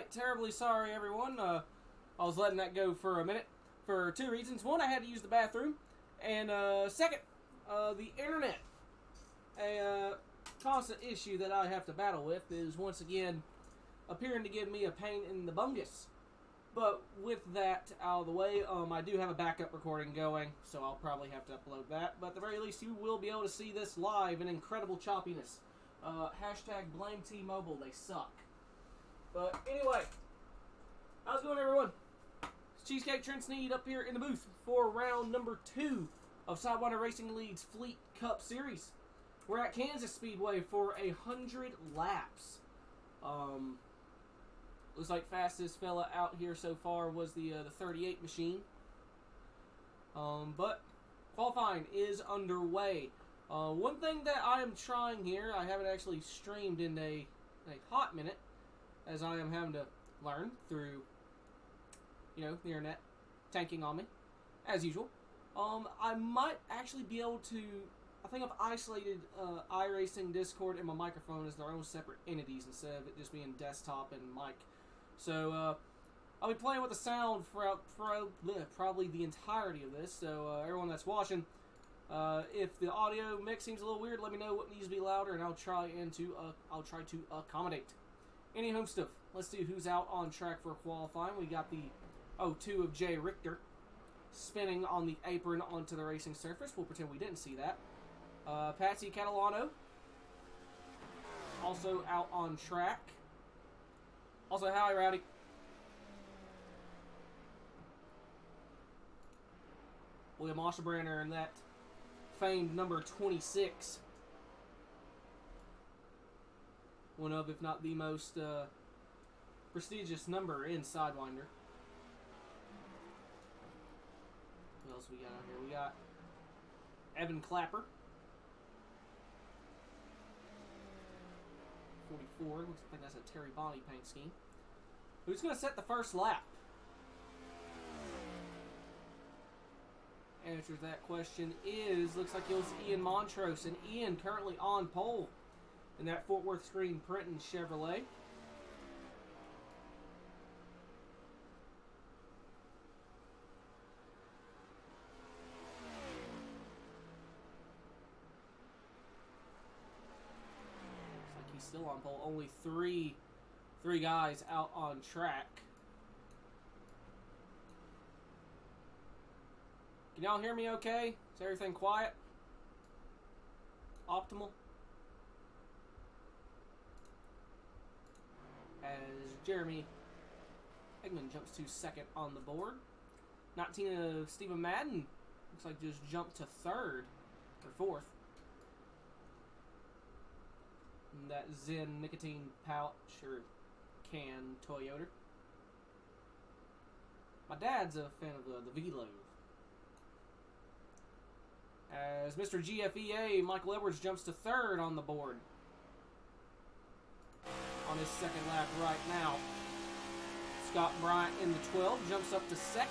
Alright, terribly sorry everyone. I was letting that go for a minute for two reasons. One, I had to use the bathroom. And second, the internet. A constant issue that I have to battle with is once again appearing to give me a pain in the bungus. But with that out of the way, I do have a backup recording going, so I'll probably have to upload that. But at the very least, you will be able to see this live in incredible choppiness. Hashtag blame T-Mobile, they suck. But anyway, how's it going, everyone? It's Cheesecake Trent Sneed up here in the booth for round number 2 of Sidewinder Racing League's Fleet Cup Series. We're at Kansaas Speedway for 100 laps. Looks like fastest fella out here so far was the 38 machine. But qualifying is underway. One thing that I am trying here, I haven't actually streamed in a hot minute, as I am having to learn through, the internet tanking on me, as usual. I might actually be able to, I think I've isolated iRacing, Discord, and my microphone as their own separate entities instead of it just being desktop and mic. So, I'll be playing with the sound throughout probably the entirety of this, so everyone that's watching, if the audio mix seems a little weird, let me know what needs to be louder, and I'll try to accommodate. Any home stuff. Let's see who's out on track for qualifying. We got the 02 of Jay Richter spinning on the apron onto the racing surface. We'll pretend we didn't see that. Patsy Catalano also out on track. Also, howdy, Rowdy. William Osterbrander and that famed number 26. One of, if not the most prestigious number in Sidewinder. What else we got out here? We got Evan Clapper. 44. Looks like that's a Terry Bonney paint scheme. Who's going to set the first lap? Answer to that question is, looks like it's Ian Montrose. And Ian currently on pole in that Fort Worth Screen Printing Chevrolet. Still on pole. Only three guys out on track. Can y'all hear me okay? Is everything quiet? Optimal? As Jeremy Eggman jumps to second on the board. 19 of Stephen Madden looks like just jumped to third or fourth. That Zen nicotine pouch or can Toyota. My dad's a fan of the Velo. As Mr. GFEA, Michael Edwards jumps to third on the board. On his second lap right now. Scott Bryant in the 12 jumps up to second.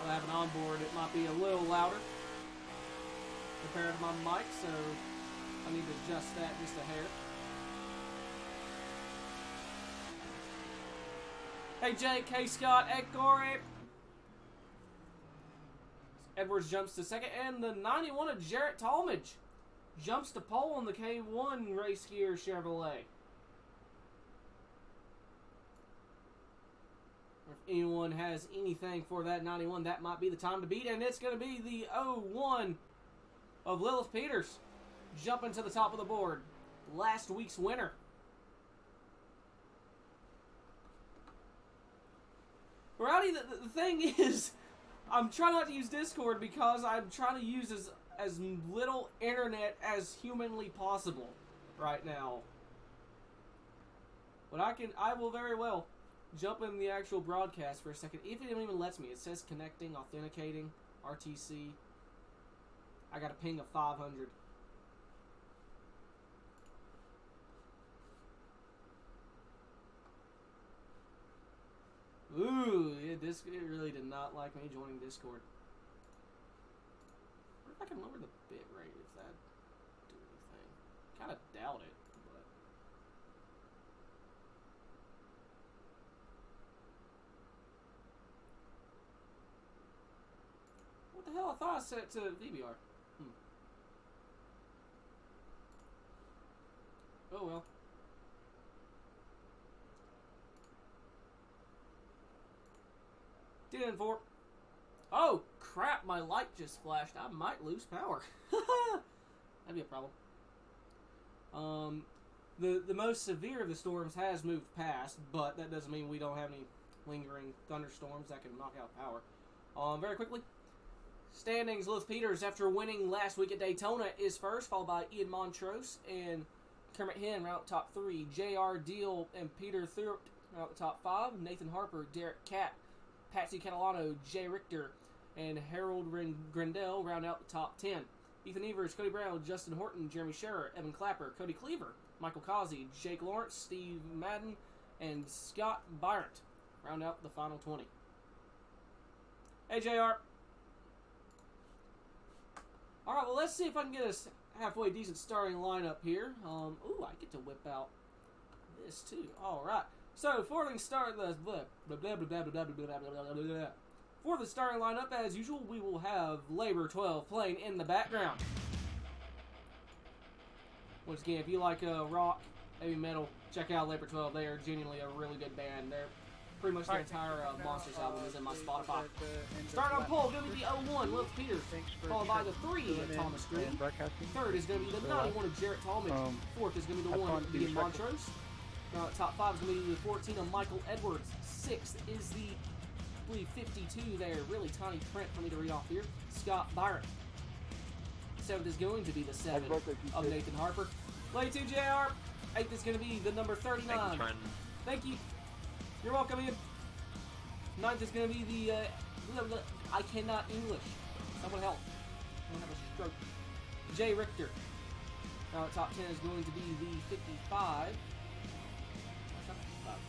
I'll have an onboard. It might be a little louder compared to my mic, so I need to adjust that just a hair. Hey Jake, hey Scott, hey Corey. Edwards jumps to second, and the 91 of Jarrett Talmadge jumps to pole on the K1 Race Gear Chevrolet. If anyone has anything for that 91, that might be the time to beat, and it's going to be the 01 of Lilith Peters jumping to the top of the board. Last week's winner. Rowdy, the thing is, I'm trying not to use Discord because I'm trying to use as little internet as humanly possible right now. But I will very well jump in the actual broadcast for a second. If it even lets me, it says connecting, authenticating, RTC. I got a ping of 500. Ooh, it really did not like me joining Discord. I wonder if I can lower the bit rate if that do anything. Kind of doubt it, but thought I set it to VBR. Oh well. DN4. Oh crap! My light just flashed. I might lose power. That'd be a problem. The most severe of the storms has moved past, but that doesn't mean we don't have any lingering thunderstorms that can knock out power. Very quickly, standings: Lilith Peters, after winning last week at Daytona, is first, followed by Ian Montrose and Kermit Henn round out the top 3. J.R. Deal and Peter Thurpt round out the top 5. Nathan Harper, Derek Catt, Patsy Catalano, Jay Richter, and Harold Grindell round out the top 10. Ethan Evers, Cody Brown, Justin Horton, Jeremy Scherer, Evan Clapper, Cody Cleaver, Michael Causey, Jake Lawrence, Steve Madden, and Scott Bryant round out the final 20. Hey, JR. Alright, well, let's see if I can get a halfway decent starting lineup here. Ooh, I get to whip out this too. Alright. So, for the starting lineup, as usual, we will have Labor 12 playing in the background. Once again, if you like rock, heavy metal, check out Labor 12. They are genuinely a really good band. They're pretty much the entire Monsters album is in my Spotify. Starting on pole, going to be the 01, Lilith Peters, followed by the 3 Thomas Green. Third is going to be the 91 of Jarrett Talmadge. Fourth is going to be the 1 Ian Montrose. Top 5 is going to be the 14 of Michael Edwards. Sixth is the, I believe, 52 there. Really tiny print for me to read off here. Scott Byron. Seventh is going to be the 7 of Nathan Harper. Play 2 JR. Eighth is going to be the number 39. Thank you. You're welcome, Ian. Ninth is going to be the, I cannot English. Someone help. I'm going to have a stroke. Jay Richter. Now, top 10 is going to be the 55. What's up? 55.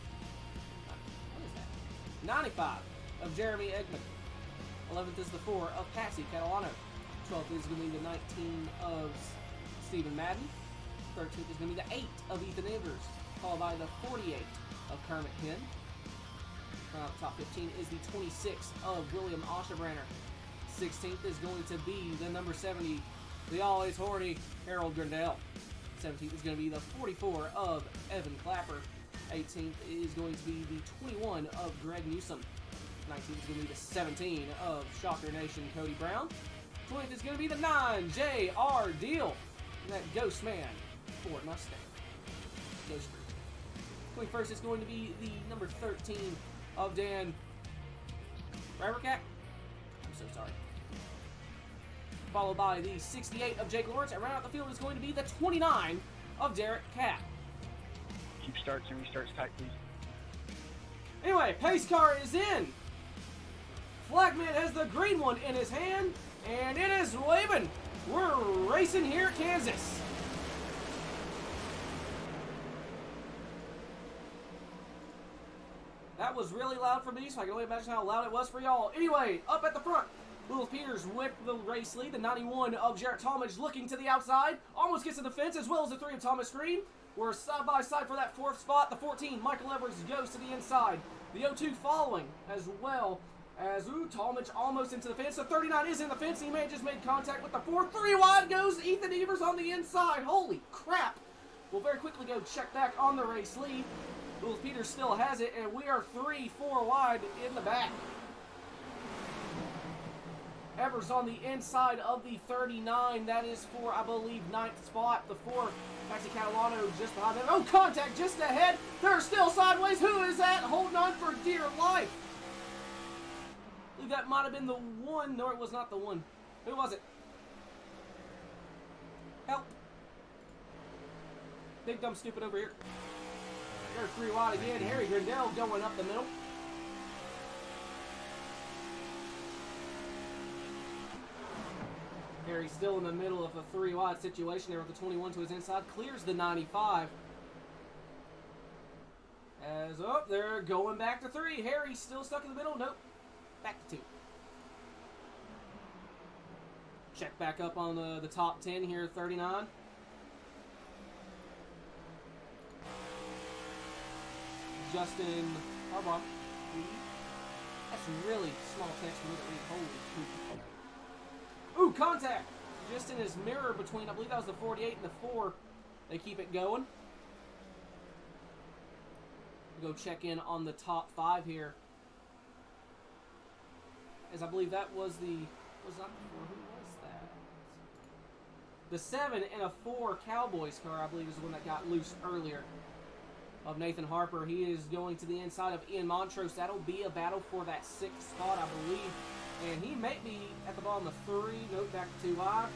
What is that? 95 of Jeremy Eggman. 11th is the 4 of Patsy Catalano. 12th is going to be the 19 of Stephen Madden. 13th is going to be the 8 of Ethan Evers, followed by the 48 of Kermit Henn. Top 15 is the 26 of William Oshabranner. 16th is going to be the number 70, the always horny Harold Grindell. 17th is going to be the 44 of Evan Clapper. 18th is going to be the 21 of Greg Newsom. 19th is going to be the 17 of Shocker Nation Cody Brown. 20th is going to be the 9 J.R. Deal. And that Ghost Man Ford Mustang. Ghost Creek. 21st is going to be the number 13 of Dan Rivercat. I'm so sorry. Followed by the 68 of Jake Lawrence. And right out the field is going to be the 29 of Derek Catt. Keep starts and restarts tight, please. Anyway, pace car is in. Flagman has the green one in his hand, and it is waving. We're racing here at Kansas. That was really loud for me, so I can only imagine how loud it was for y'all. Anyway, up at the front, Lilith Peters with the race lead. The 91 of Jarrett Talmadge looking to the outside. Almost gets to the fence, as well as the 3 of Thomas Green. We're side by side for that 4th spot. The 14, Michael Edwards, goes to the inside. The 02 following, as well as, Talmadge almost into the fence. The 39 is in the fence. He may have just made contact with the 4. 3 wide goes Ethan Evers on the inside. Holy crap. We'll very quickly go check back on the race lead. Lilith Peters still has it, and we are 3-4 wide in the back. Evers on the inside of the 39. That is for, I believe, 9th spot. The 4, Maxi Catalano just behind them. Oh, contact just ahead. They're still sideways. Who is that? Holding on for dear life. I believe that might have been the 1. No, it was not the 1. Who was it? Help. Big dumb stupid over here. They're 3 wide again. Harry Grindell going up the middle. Harry's still in the middle of a 3 wide situation there with the 21 to his inside. Clears the 95. As they're going back to 3. Harry's still stuck in the middle. Nope. Back to 2. Check back up on the top 10 here, 39. Justin Harbaugh. That's really small text for me to read. Holy poop. Ooh, contact! Just in his mirror between, I believe that was the 48 and the 4. They keep it going. We'll go check in on the top 5 here. As I believe that was the... was not the 4. Who was that? The 7 and a 4 Cowboys car, I believe, is the one that got loose earlier. Of Nathan Harper. He is going to the inside of Ian Montrose. That'll be a battle for that 6th spot, I believe. And he may be at the bottom of 3. Note back to 2 wide.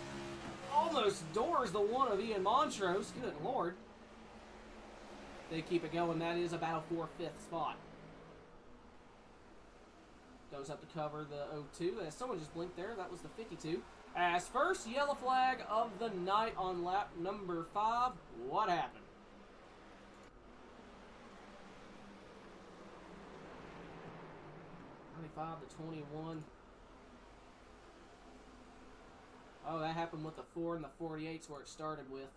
Almost doors the one of Ian Montrose. Good Lord. They keep it going. That is a battle for 5th spot. Goes up to cover the 02. As someone just blinked there, that was the 52. As first yellow flag of the night on lap number 5. What happened? To 21. Oh, that happened with the 4 and the 48's where it started with.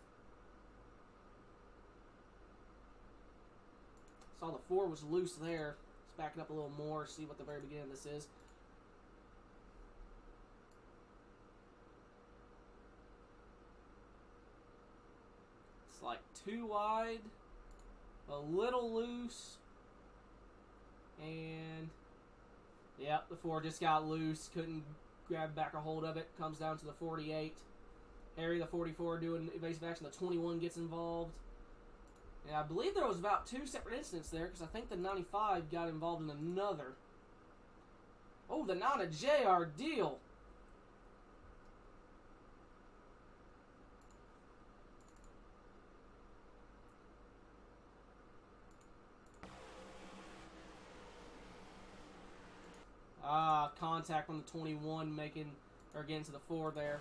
Saw the 4 was loose there. Let's back it up a little more, see what the very beginning of this is. It's like 2 wide, a little loose, and... yep, the 4 just got loose. Couldn't grab back a hold of it. Comes down to the 48. Harry, the 44, doing evasive action. The 21 gets involved. And I believe there was about 2 separate incidents there, because I think the 95 got involved in another. Oh, the 9 of JR deal. Contact on the 21, making, or getting to the 4 there.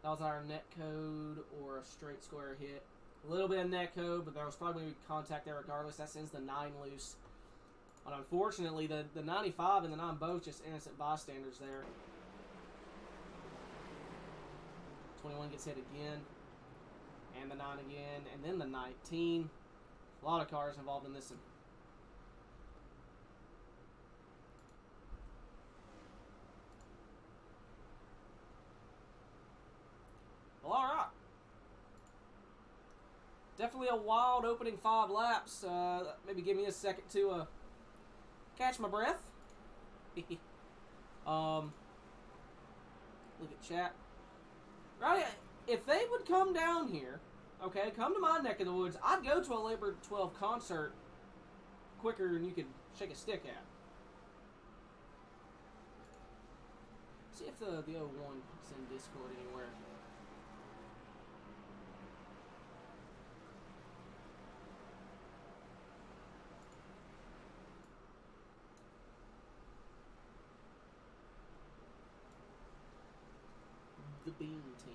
That was our net code or a straight square hit. A little bit of net code, but there was probably going to be contact there regardless. That sends the 9 loose. And unfortunately, the 95 and the 9 both just innocent bystanders there. 21 gets hit again. And the 9 again. And then the 19. A lot of cars involved in this one. Well, alright. Definitely a wild opening 5 laps. Maybe give me a second to catch my breath. Look at chat. Right, if they would come down here, okay, come to my neck of the woods, I'd go to a Labor 12 concert quicker than you could shake a stick at. See if the 01 is in Discord anywhere. The Bean Team.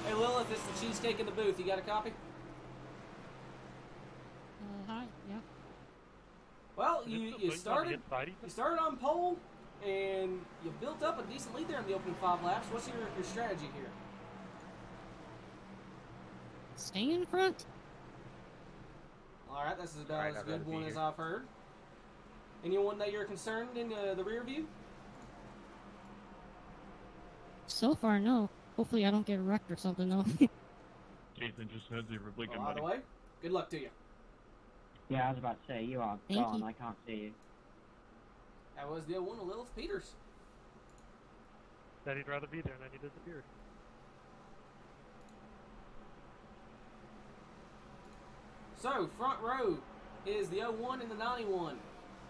Hey Lilith, it's the cheesecake in the booth. You got a copy? Hi, yeah. Well, you started on pole, and you built up a decent lead there in the opening 5 laps. What's your strategy here? Stay in front. All right, this is about as good one as I've heard. Anyone that you're concerned in the rear view? So far, no. Hopefully I don't get wrecked or something, though. Ethan just said you were blinking, By the way, good luck to you. Yeah, I was about to say, you are Thank gone. you. I can't see you. That was the 01 of Lilith Peters. Said he'd rather be there, and then he disappeared. So, front row is the 01 and the 91.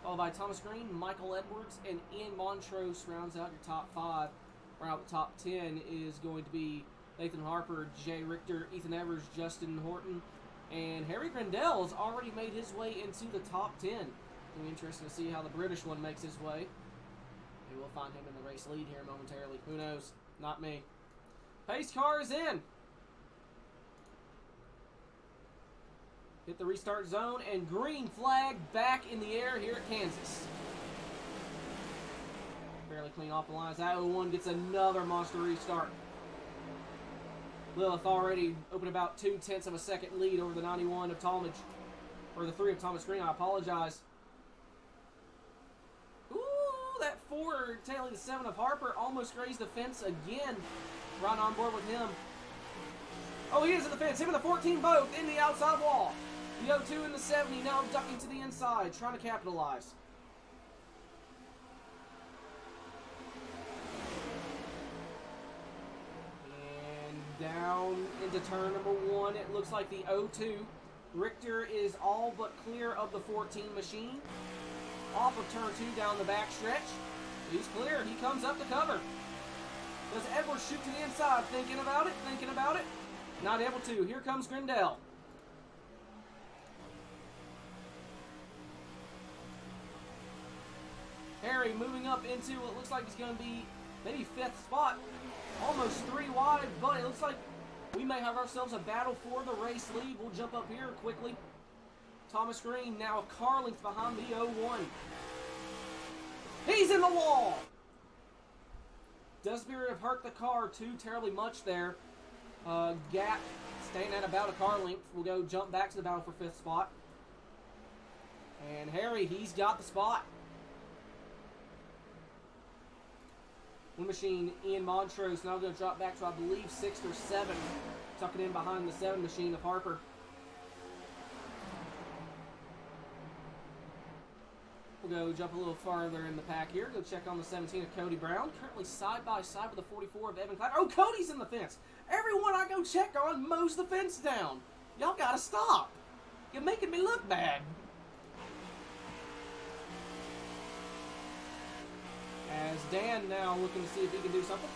Followed by Thomas Green, Michael Edwards, and Ian Montrose rounds out your top 5. Round out the top 10 is going to be Nathan Harper, Jay Richter, Ethan Evers, Justin Horton, and Harry Grindell has already made his way into the top 10. It'll be interesting to see how the British one makes his way. Maybe we'll find him in the race lead here momentarily. Who knows? Not me. Pace car is in. Hit the restart zone, and green flag back in the air here at Kansas. Fairly clean off the lines. That 01 gets another monster restart. Lilith already opened about 0.2 of a second lead over the 91 of Talmadge. Or the 3 of Thomas Green, I apologize. Ooh, that 4 tailing the 7 of Harper almost grazed the fence again. Right on board with him. Oh, he is in the fence. Him and the 14 both in the outside wall. The 02 and the 70 now ducking to the inside, trying to capitalize. And down into turn number 1. It looks like the 02. Richter is all but clear of the 14 machine. Off of turn 2 down the back stretch. He's clear. He comes up to cover. Does Edwards shoot to the inside? Thinking about it. Not able to. Here comes Grindell. Harry moving up into what looks like it's going to be maybe 5th spot. Almost 3 wide, but it looks like we may have ourselves a battle for the race lead. We'll jump up here quickly. Thomas Green now a car length behind the 01. He's in the wall! Doesn't appear to have hurt the car too terribly much there. Gap staying at about a car length. We'll go jump back to the battle for 5th spot. And Harry, he's got the spot. One machine, Ian Montrose, now going to drop back to, I believe, 6th or 7th. Tucking in behind the 7 machine of Harper. We'll go jump a little farther in the pack here. Go check on the 17 of Cody Brown. Currently side by side with the 44 of Evan Clapp. Oh, Cody's in the fence. Everyone I go check on mows the fence down. Y'all gotta stop. You're making me look bad. As Dan now looking to see if he can do something.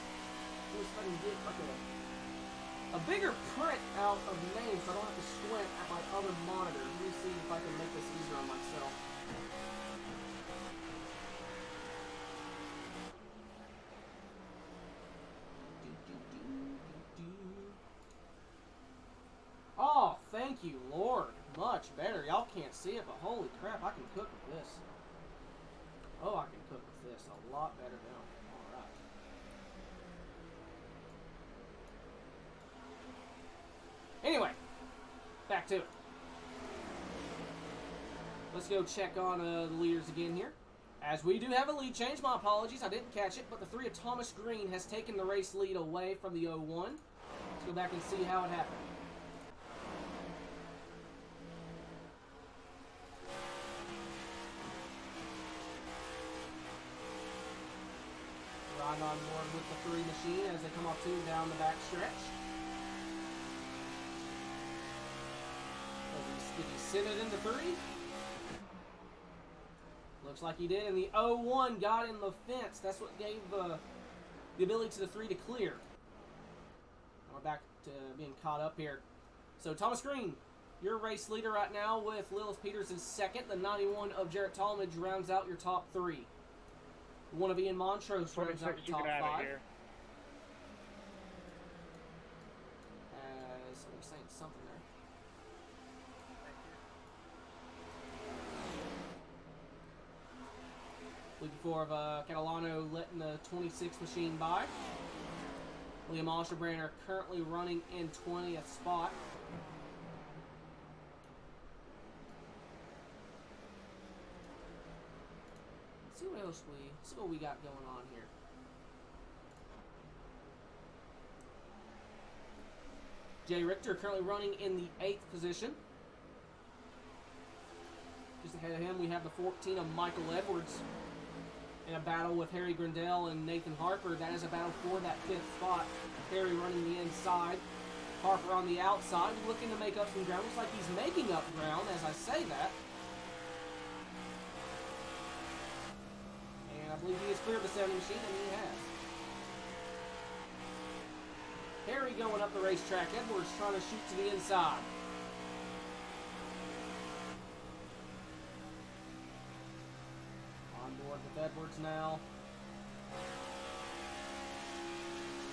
See if I can get like a bigger print out of the name so I don't have to squint at my other monitor. Let me see if I can make this easier on myself. Oh, thank you, Lord. Much better. Y'all can't see it, but holy crap, I can cook with this. Oh, I can cook with this a lot better now. Alright. Anyway, back to it. Let's go check on the leaders again here. As we do have a lead change, my apologies, I didn't catch it, but the 3 of Thomas Green has taken the race lead away from the 01. Let's go back and see how it happened. Right on board with the 3 machine as they come off 2 down the back stretch. Did he send it into 3? Looks like he did, and the 01 got in the fence. That's what gave the ability to the 3 to clear. Now we're back to being caught up here. So Thomas Green, your race leader right now with Lilith Peters in 2nd. The 91 of Jarrett Talmadge rounds out your top 3. One of Ian Montrose rounds out your top 5. As somebody's saying something there. Looking for Catalano letting the 26 machine by. William Osterbrander currently running in 20th spot. Let's see what else see what we got going on here. Jay Richter currently running in the 8th position. Just ahead of him, we have the 14 of Michael Edwards in a battle with Harry Grindell and Nathan Harper. That is a battle for that 5th spot. Harry running the inside, Harper on the outside, looking to make up some ground. Looks like he's making up ground as I say that. And I believe he has cleared the 70 machine, and he has. Harry going up the racetrack. Edwards trying to shoot to the inside. On board with Edwards now.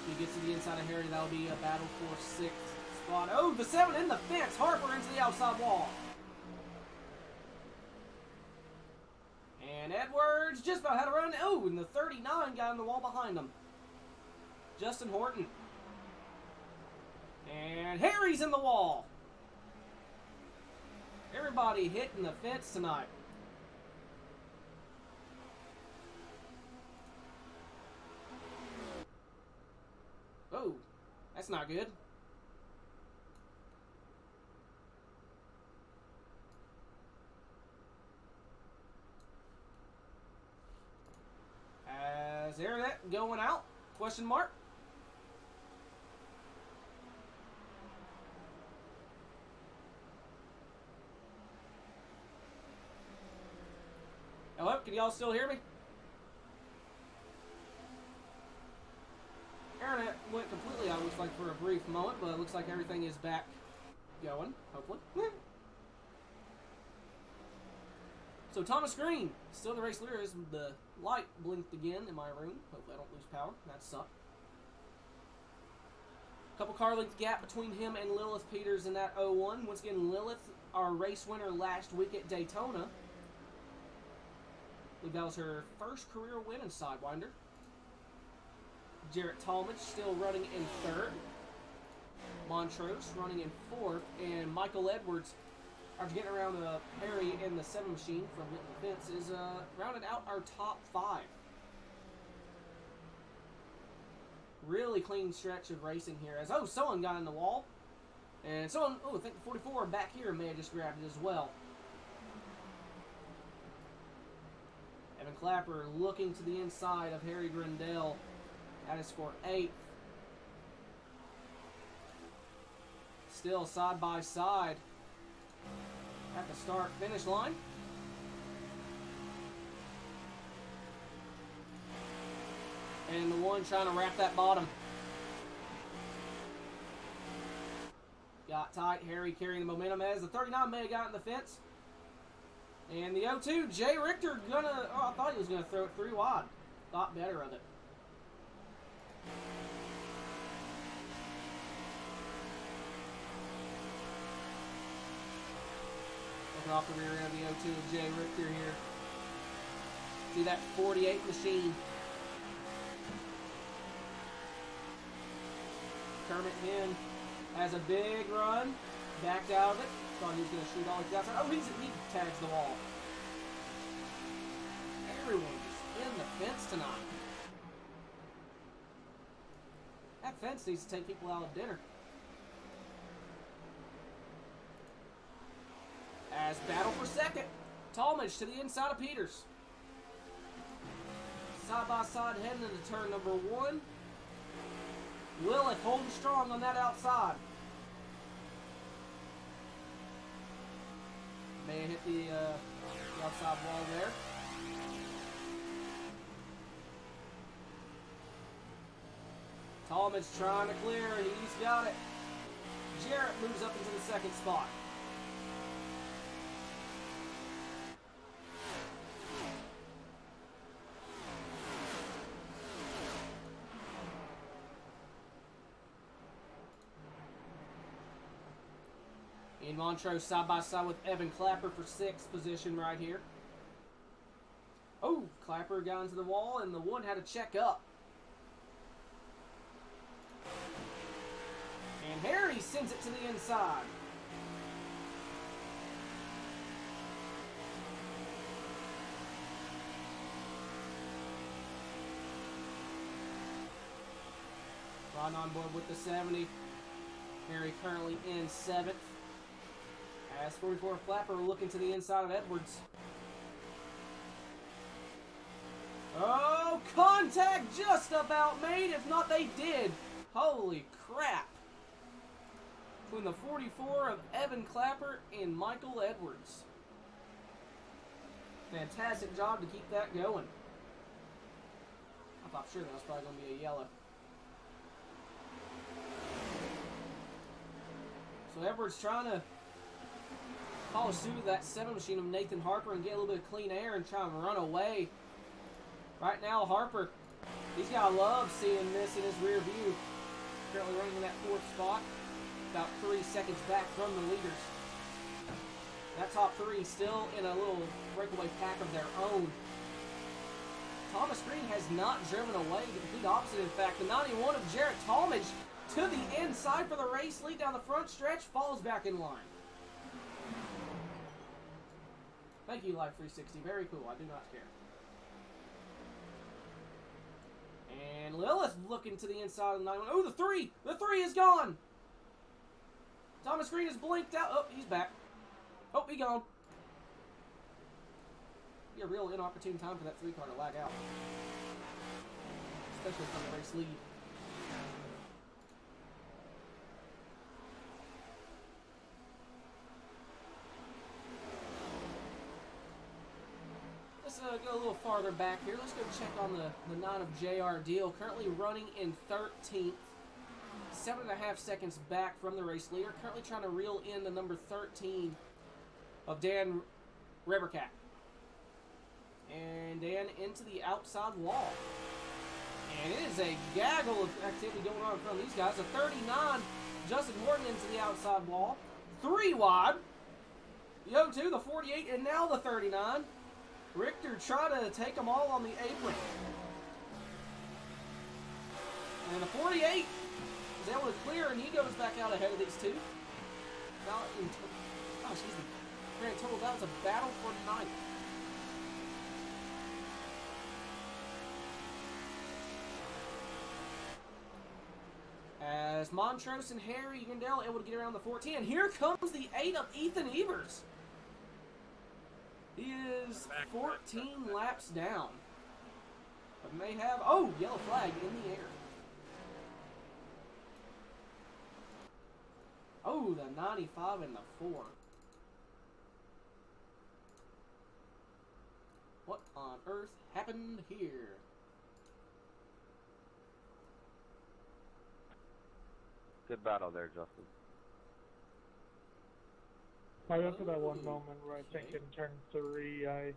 If he gets to the inside of Harry, that'll be a battle for 6th spot. Oh, the 7 in the fence. Harper into the outside wall. And Edwards just about had a run. Oh, and the 39 got in the wall behind him. Justin Horton. And Harry's in the wall. Everybody hitting the fence tonight. Oh, that's not good. As internet going out? Question mark? Hello, can y'all still hear me? Internet went completely out, looks like, for a brief moment, but it looks like everything is back going, hopefully. So Thomas Green, still the race leader as the light blinked again in my room. Hopefully I don't lose power. That sucked. Couple car length gap between him and Lilith Peters in that 01. Once again, Lilith, our race winner last week at Daytona. I believe that was her first career win in Sidewinder. Jarrett Talmadge still running in third. Montrose running in fourth. And Michael Edwards, after getting around Harry in the 7 machine from hitting the fence, is rounded out our top 5. Really clean stretch of racing here. As, oh, someone got in the wall. And someone, oh, I think the 44 back here may have just grabbed it as well. Evan Clapper looking to the inside of Harry Grindell. That is for 8th. Still side by side at the start-finish line. And the one trying to wrap that bottom. Got tight. Harry carrying the momentum as the 39 may have got in the fence. And the 0-2, Jay Richter gonna, oh, I thought he was gonna throw it 3 wide. Thought better of it. Looking off the rear end of the 0-2 of Jay Richter here. See that 48 machine. Kermit Hinn has a big run. Backed out of it. Thought he was going to shoot all the way outside. Oh, he tags the wall. Everyone's in the fence tonight. That fence needs to take people out of dinner. As battle for second. Talmadge to the inside of Peters. Side by side heading into turn number 1. Lilith holding strong on that outside. May have hit the outside wall there. Talmadge trying to clear. He's got it. Jarrett moves up into the second spot. In Montrose side by side with Evan Clapper for 6th position right here. Oh, Clapper got into the wall and the one had to check up. And Harry sends it to the inside. Ron on board with the 70. Harry currently in 7th. As 44 Clapper looking to the inside of Edwards. Oh, contact just about made. If not, they did. Holy crap. Between the 44 of Evan Clapper and Michael Edwards. Fantastic job to keep that going. I thought sure that was probably going to be a yellow. So Edwards trying to follow suit with that 7 machine of Nathan Harper and get a little bit of clean air and try and run away. Right now, Harper, he's got to love seeing this in his rear view. Currently running in that 4th spot, about 3 seconds back from the leaders. That top 3 still in a little breakaway pack of their own. Thomas Green has not driven away, the complete opposite. In fact, the 91 of Jarrett Talmadge to the inside for the race lead down the front stretch, falls back in line. Thank you, Life 360. Very cool. I do not care. And Lilith looking to the inside of the 9-1. Oh, the 3! The 3 is gone! Thomas Green has blinked out. Oh, he's back. Oh, he gone. Be a real inopportune time for that 3-car to lag out. Especially from the race lead. Let's go a little farther back here. Let's go check on the 9 of JR Deal. Currently running in 13th. 7.5 seconds back from the race leader. Currently trying to reel in the number 13 of Dan Rebercat. And Dan into the outside wall. And it is a gaggle of activity going on in front of these guys. The 39, Justin Morton into the outside wall. 3 wide. The 02, the 48, and now the 39. Richter trying to take them all on the apron. And the 48 is able to clear, and he goes back out ahead of these two. Now, excuse me. Grand total, that was a battle for ninth. As Montrose and Harry Gandell able to get around the 14. And here comes the 8 of Ethan Evers. He is 14 laps down. But may have, oh, yellow flag in the air. Oh, the 95 and the 4. What on earth happened here? Good battle there, Justin. I got to that one moment where I think in turn 3, I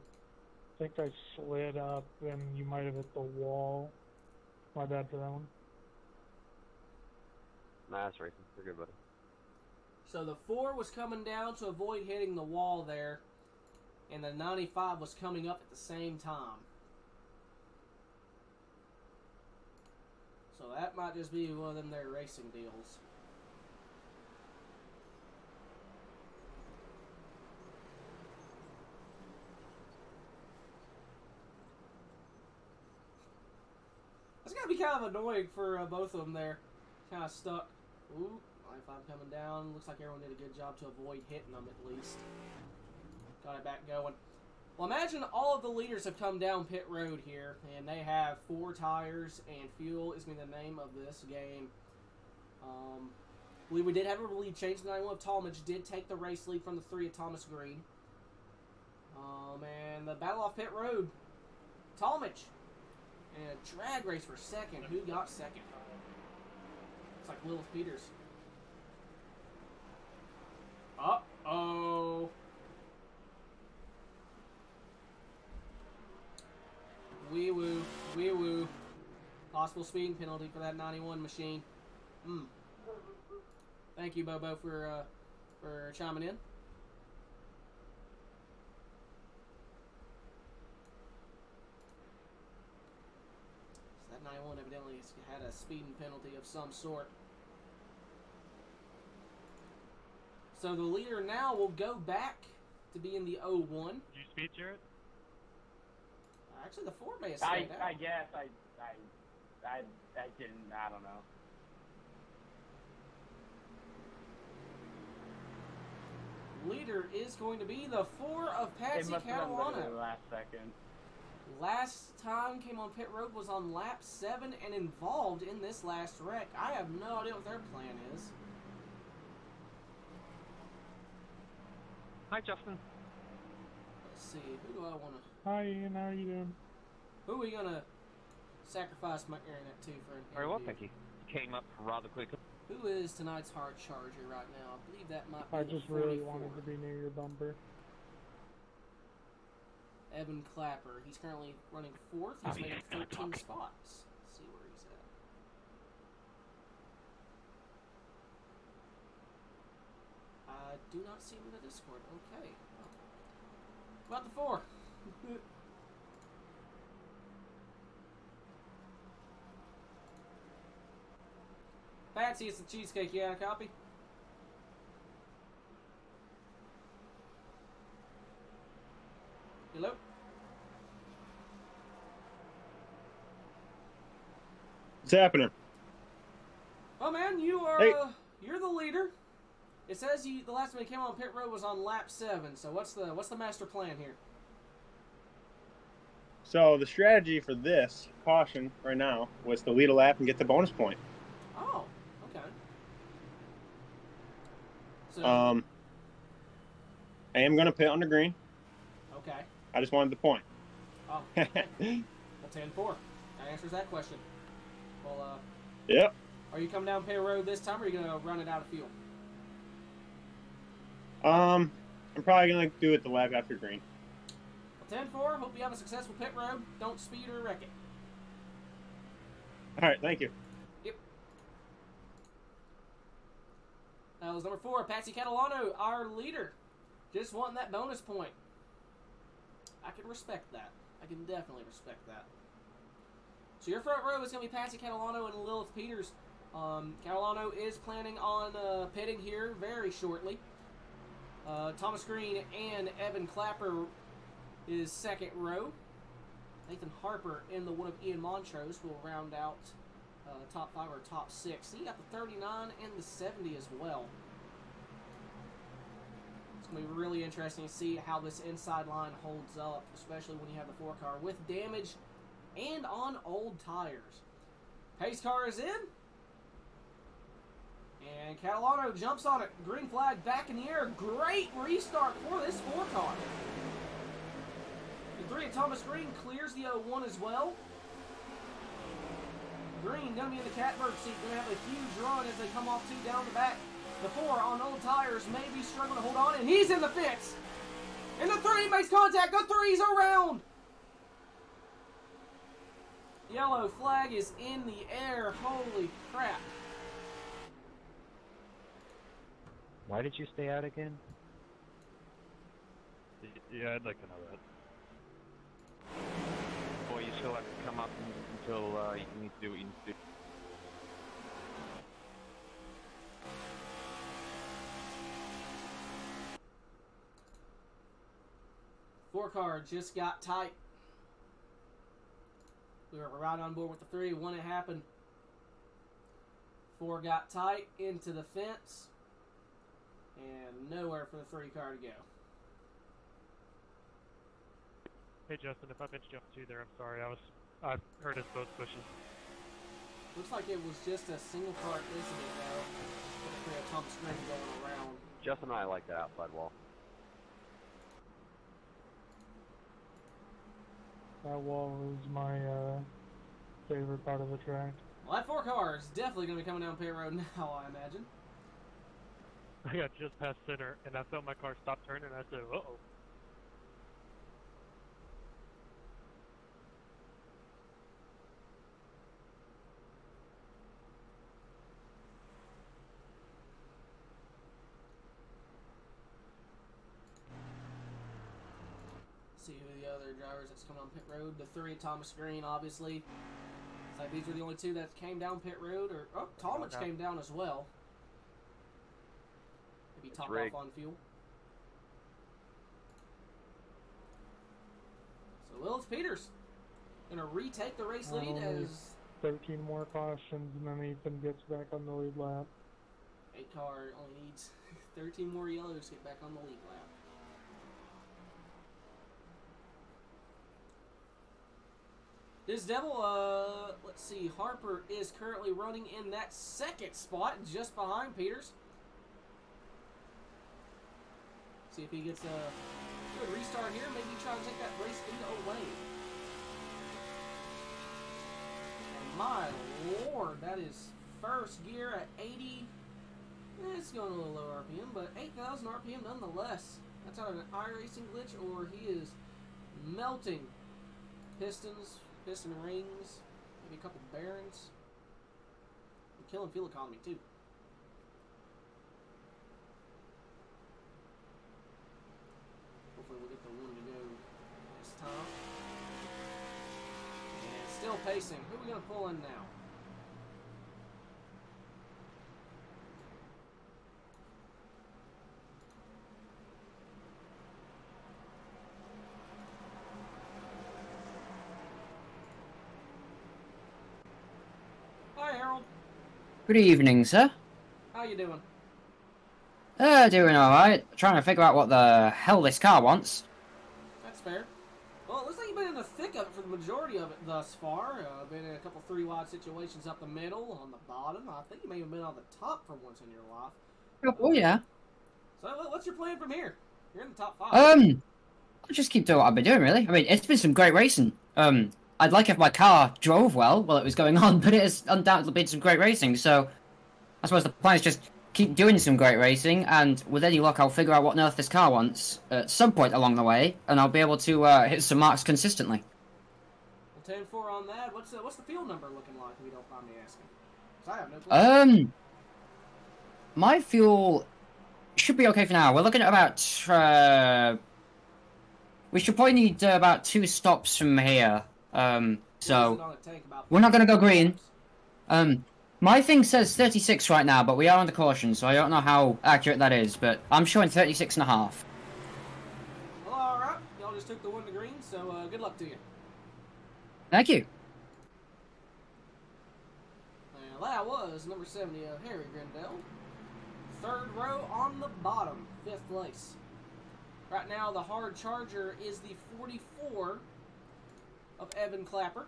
think I slid up and you might have hit the wall. My bad for that one. Nice racing. You're good, buddy. So the 4 was coming down to avoid hitting the wall there, and the 95 was coming up at the same time. So that might just be one of them their racing deals. That's gotta be kind of annoying for both of them there. Kind of stuck. Ooh, 95 coming down. Looks like everyone did a good job to avoid hitting them at least. Got it back going. Well, imagine all of the leaders have come down pit road here, and they have 4 tires, and fuel is going to be the name of this game. I believe we did have a lead change. The 91 of Talmadge did take the race lead from the 3 of Thomas Green. And the battle off pit road, Talmadge. And a drag race for second. Who got second? It's like Lilith Peters. Uh-oh. Wee woo, wee woo. Possible speeding penalty for that 91 machine. Thank you, Bobo, for chiming in. So that 91 evidently has had a speeding penalty of some sort. So the leader now will go back to be in the 01. Did you speed, Jarrett? Actually, the 4 may have stayed out. I guess I didn't. I don't know. Leader is going to be the 4 of Patsy It must have been literally the Catalano. last second. Last time came on pit road was on lap 7 and involved in this last wreck. I have no idea what their plan is. Hi, Justin. Let's see, who do I want to... Hi, Ian. How are you doing? Who are we going to sacrifice my internet to for an Very well, interview? thank you. Came up rather quickly. Who is tonight's hard charger right now? I believe that might be I the just really 44. wanted to be near your bumper. Evan Clapper. He's currently running 4th. He's made it 13 spots. Let's see where he's at. I do not see him in the Discord. Okay. What about the 4? Patsy, it's the cheesecake. You got a copy? What's happening? Oh man, you are Hey. you're the leader. It says the last time you came on pit road was on lap 7. So what's the master plan here? So the strategy for this caution right now was to lead a lap and get the bonus point. Oh, okay. So I am going to pit on the green. okay. I just wanted the point. Oh, okay. Well, 10-4. That answers that question. Well, Yep. are you coming down pit road this time, or are you gonna run it out of fuel? I'm probably going to do it the lap after green. Well, 10-4. Hope you have a successful pit road. Don't speed or wreck it. All right, thank you. Yep. That was number 4, Patsy Catalano, our leader. Just wanting that bonus point. I can respect that. I can definitely respect that. So your front row is going to be Patsy Catalano and Lilith Peters. Catalano is planning on pitting here very shortly. Thomas Green and Evan Clapper is second row. Nathan Harper and the one of Ian Montrose will round out top 5 or top 6. So you got the 39 and the 70 as well. It's going to be really interesting to see how this inside line holds up, especially when you have the 4-car with damage and on old tires. Pace car is in. And Catalano jumps on it. Green flag back in the air. Great restart for this 4-car. The 3 of Thomas Green clears the 01 as well. Green going to be in the catbird seat. Going to have a huge run as they come off 2 down the back. The 4 on old tires may be struggling to hold on. And he's in the fence. And the 3 makes contact. The 3's around. Yellow flag is in the air. Holy crap. Why did you stay out again? Yeah, I'd like to know that. Well, you still have to come up until you need to do what you need to do. Four car just got tight. We were right on board with the 3 when it happened. 4 got tight into the fence. And nowhere for the 3 car to go. Hey Justin, if I mentioned you too there, I'm sorry. I heard us both pushes. Looks like it was just a single car incident though. With the 3 of Thomas Green going around. Justin and I like that outside wall. That wall is my favorite part of the track. Well, that 4 car is definitely going to be coming down pit road now, I imagine. I got just past center, and I felt my car stop turning, and I said, uh-oh. See who the other drivers that's coming on pit road. The 3 Thomas Green, obviously. It's like these were the only 2 that came down pit road. Or Talmadge came down as well. Maybe top off on fuel. So Lilith Peters gonna retake the race lead as 13 more cautions, and then Ethan gets back on the lead lap. 8 car only needs 13 more yellows to get back on the lead lap. This devil, let's see, Harper is currently running in that 2nd spot, just behind Peters. See if he gets a good restart here. Maybe try to take that race lead away. And my lord, that is first gear at 80. It's going a little low RPM, but 8,000 RPM nonetheless. That's either an iRacing glitch or he is melting pistons. Piston rings, maybe a couple bearings. And killing fuel economy too. Hopefully we'll get the one to go this time. And still pacing. Who are we going to pull in now? Harold. Good evening, sir. How you doing? Doing alright. Trying to figure out what the hell this car wants. That's fair. Well, it looks like you've been in the thick of it for the majority of it thus far. Been in a couple 3-wide situations up the middle, on the bottom. I think you may have been on the top for once in your life. Oh, yeah. So, what's your plan from here? You're in the top 5. I'll just keep doing what I've been doing, really. I mean, it's been some great racing. I'd like if my car drove well while it was going on, but it has undoubtedly been some great racing, so I suppose the plan is just keep doing some great racing, and with any luck, I'll figure out what on earth this car wants at some point along the way, and I'll be able to hit some marks consistently. Well, 10-4 on that. What's the field number looking like, if you don't mind me asking? 'Cause I have no clue. My fuel should be okay for now. We're looking at about, we should probably need about 2 stops from here. So we're not going to go green. My thing says 36 right now, but we are under caution, so I don't know how accurate that is, but I'm showing 36.5. Well, alright. Y'all just took the one to green, so good luck to you. Thank you. Now, that was number 70, Harry Grindell. 3rd row on the bottom, 5th place. Right now, the hard charger is the 44 of Evan Clapper.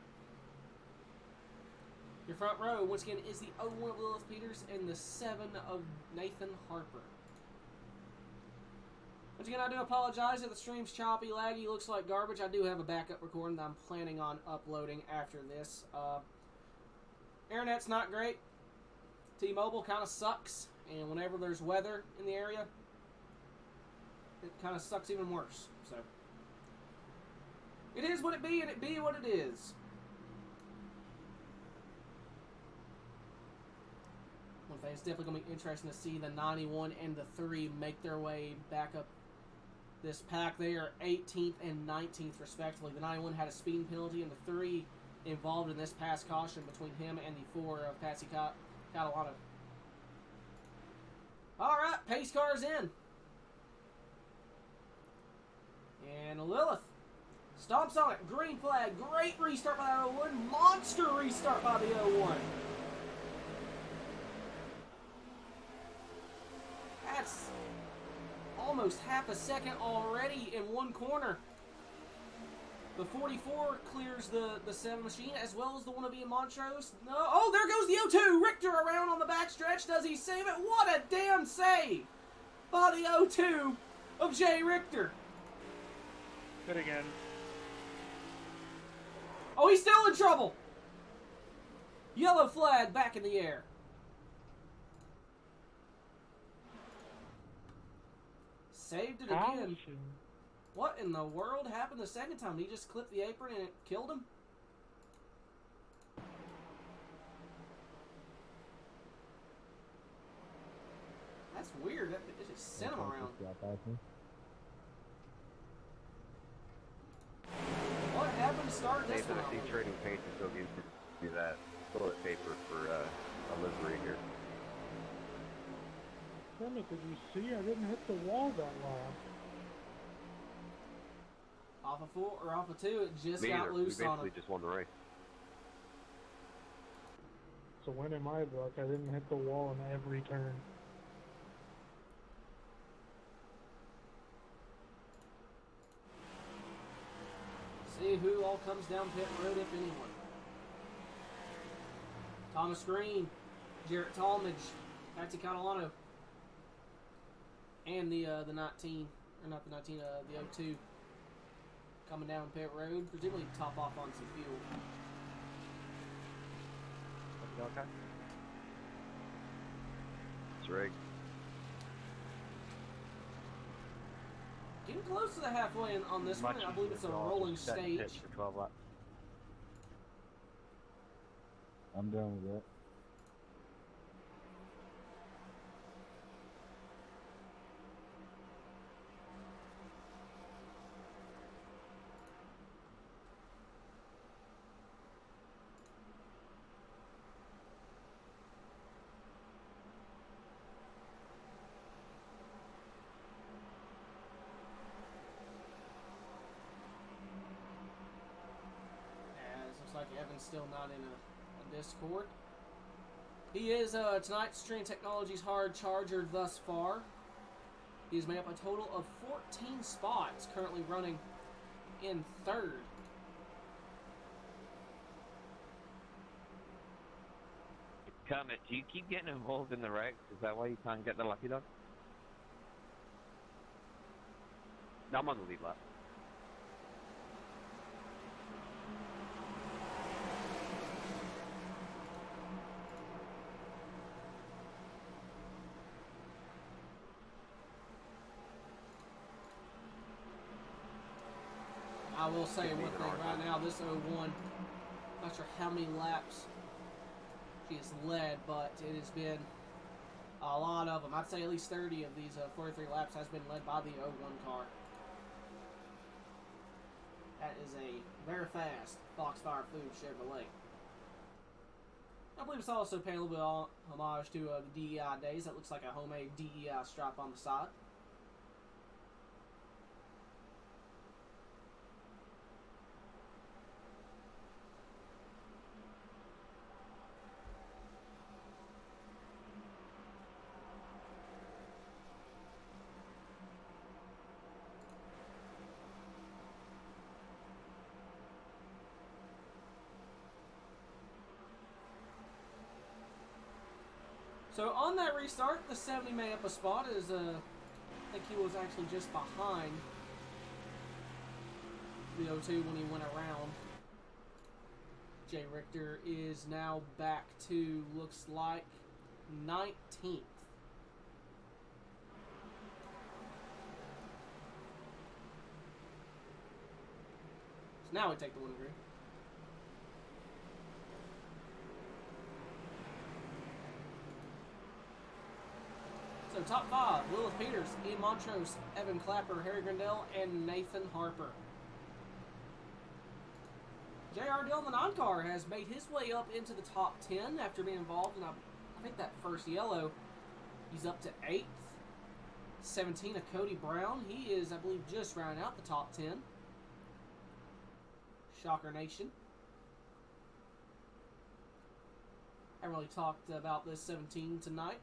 Your front row, once again, is the 01 of Lilith Peters and the 7 of Nathan Harper. Once again, I do apologize if the stream's choppy, laggy, looks like garbage. I do have a backup recording that I'm planning on uploading after this. Internet's not great. T-Mobile kind of sucks, and whenever there's weather in the area, it kind of sucks even worse. So, it is what it be, and it be what it is. One thing, it's definitely going to be interesting to see the 91 and the 3 make their way back up this pack. They are 18th and 19th, respectively. The 91 had a speeding penalty, and the 3 involved in this pass caution between him and the 4 of Patsy Catalano. Alright, pace car's in. And Lilith stomps on it. Green flag. Great restart by the 01. Monster restart by the 01. That's almost half a second already in one corner. The 44 clears the 7 machine, as well as the one of Ian Montrose. No, oh, there goes the 02. Richter around on the backstretch. Does he save it? What a damn save by the 02 of Jay Richter. Good again. Oh, he's still in trouble. Yellow flag back in the air. Saved it again. What in the world happened the second time? He just clipped the apron and it killed him? That's weird. It just sent him around. What happened to start this one? I see trading paint to still do that toilet paper for a livery here. Damn it, did you see? I didn't hit the wall that long. Off of 4 or off of 2, it just Me got either. loose We on basically him. just won the race. So when in my book, I didn't hit the wall in every turn. See who all comes down pit road, if anyone. Thomas Green, Jarrett Talmadge, Patsy Catalano, and the 19, or not the 19, the 02 coming down pit road, presumably top off on some fuel. Okay. It's rigged. Getting close to the halfway on this one. I believe it's a rolling stage. For 12 laps. I'm done with that. As looks like Evan's still not in a Discord. He is tonight's Train Technologies hard charger thus far. He's made up a total of 14 spots, currently running in third. Kermit, do you keep getting involved in the wrecks? Is that why you can't get the lucky dog? No, I'm on the lead lap. I will say one thing right now, this 01, not sure how many laps she has led, but it has been a lot of them. I'd say at least 30 of these 43 laps has been led by the 01 car. That is a very fast Foxfire Food Chevrolet. I believe it's also paying a little bit of homage to the DEI days. That looks like a homemade DEI stripe on the side. So on that restart, the 70 made up a spot as I think he was actually just behind the 02 when he went around. Jay Richter is now back to, looks like, 19th. So now we take the winning grid. So top five, Lilith Peters, Ian Montrose, Evan Clapper, Harry Grindell, and Nathan Harper. J.R. Dillon, the non-car, has made his way up into the top 10 after being involved in, I think, that first yellow. He's up to 8th. 17 of Cody Brown. He is, I believe, just rounding out the top 10. Shocker Nation. I haven't really talked about this 17 tonight.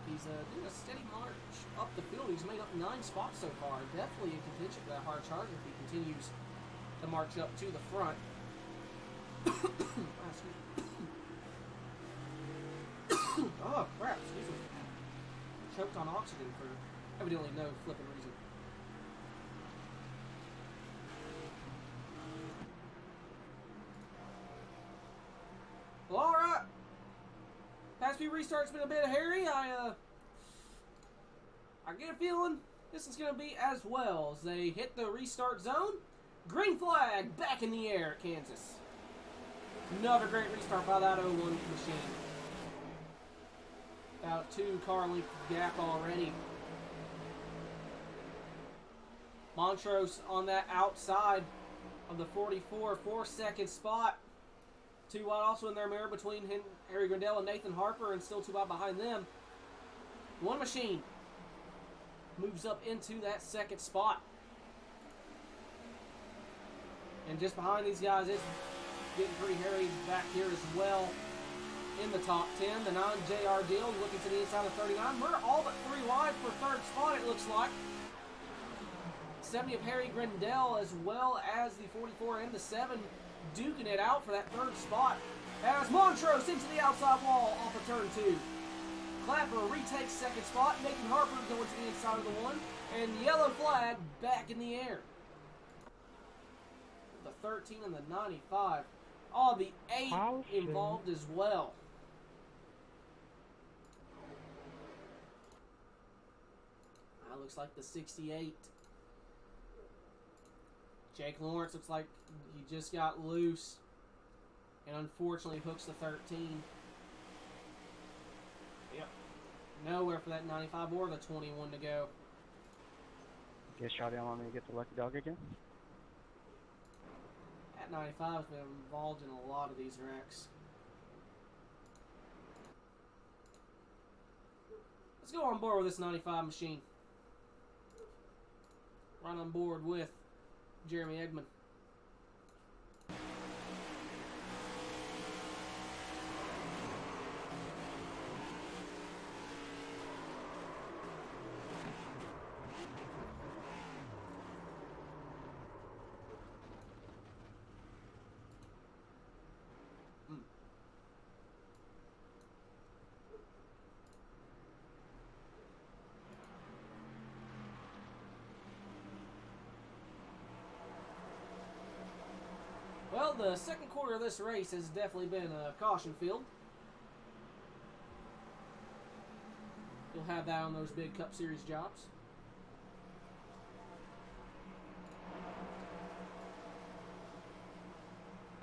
He's doing a steady march up the field. He's made up 9 spots so far. Definitely in contention for that hard charger if he continues to march up to the front. Oh, crap. Excuse me. Choked on oxygen for evidently no flipping reason. Well, alright. Past few restarts been a bit hairy. I get a feeling this is going to be as well as they hit the restart zone. Green flag back in the air at Kansas. Another great restart by that 01 machine. About 2 car length gap already. Montrose on that outside of the 44 4-second spot. 2 wide also in their mirror between Harry Grindell and Nathan Harper, and still 2 wide behind them. One machine moves up into that 2nd spot. And just behind these guys, it's getting pretty hairy back here as well in the top 10. The 9 J.R. Deal looking to the inside of 39. We're all but 3 wide for 3rd spot, it looks like. 70 of Harry Grindell, as well as the 44 and the 7 duking it out for that 3rd spot as Montrose into the outside wall off of turn 2. Clapper retakes 2nd spot. Nathan Harper going to the inside of the 1. And yellow flag back in the air. The 13 and the 95. Oh, the 8 involved as well. That looks like the 68. Jake Lawrence looks like he just got loose and unfortunately hooks the 13. Yep. Nowhere for that 95 or the 21 to go. Guess Shotty want me to get the lucky dog again? That 95 has been involved in a lot of these wrecks. Let's go on board with this 95 machine. Right on board with Jeremy Eggman. the second quarter of this race has definitely been a caution field. You'll have that on those big Cup Series jobs.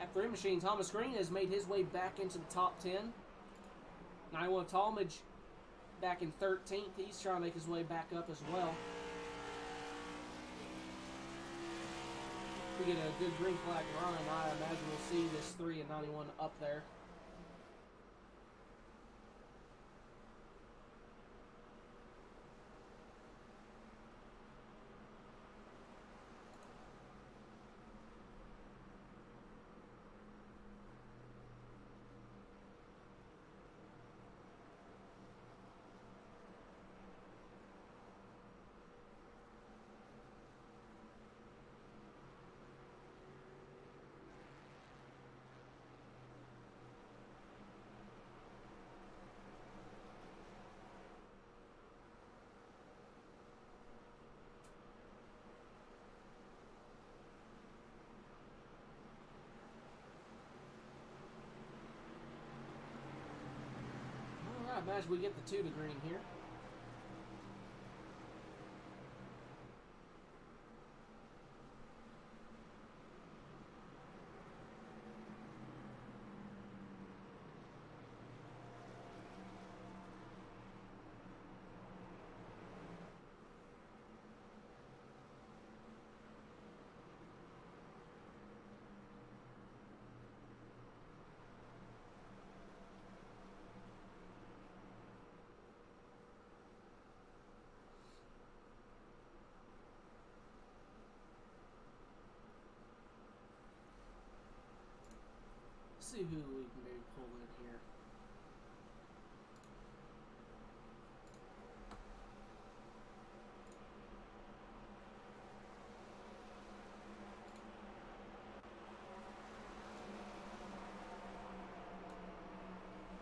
At 3 machine, Thomas Green has made his way back into the top 10. 91 Talmadge back in 13th. He's trying to make his way back up as well. If we get a good green flag run, I imagine we'll see this 3 and 91 up there. I imagine we get the 2 to green here. See who we can maybe pull in here.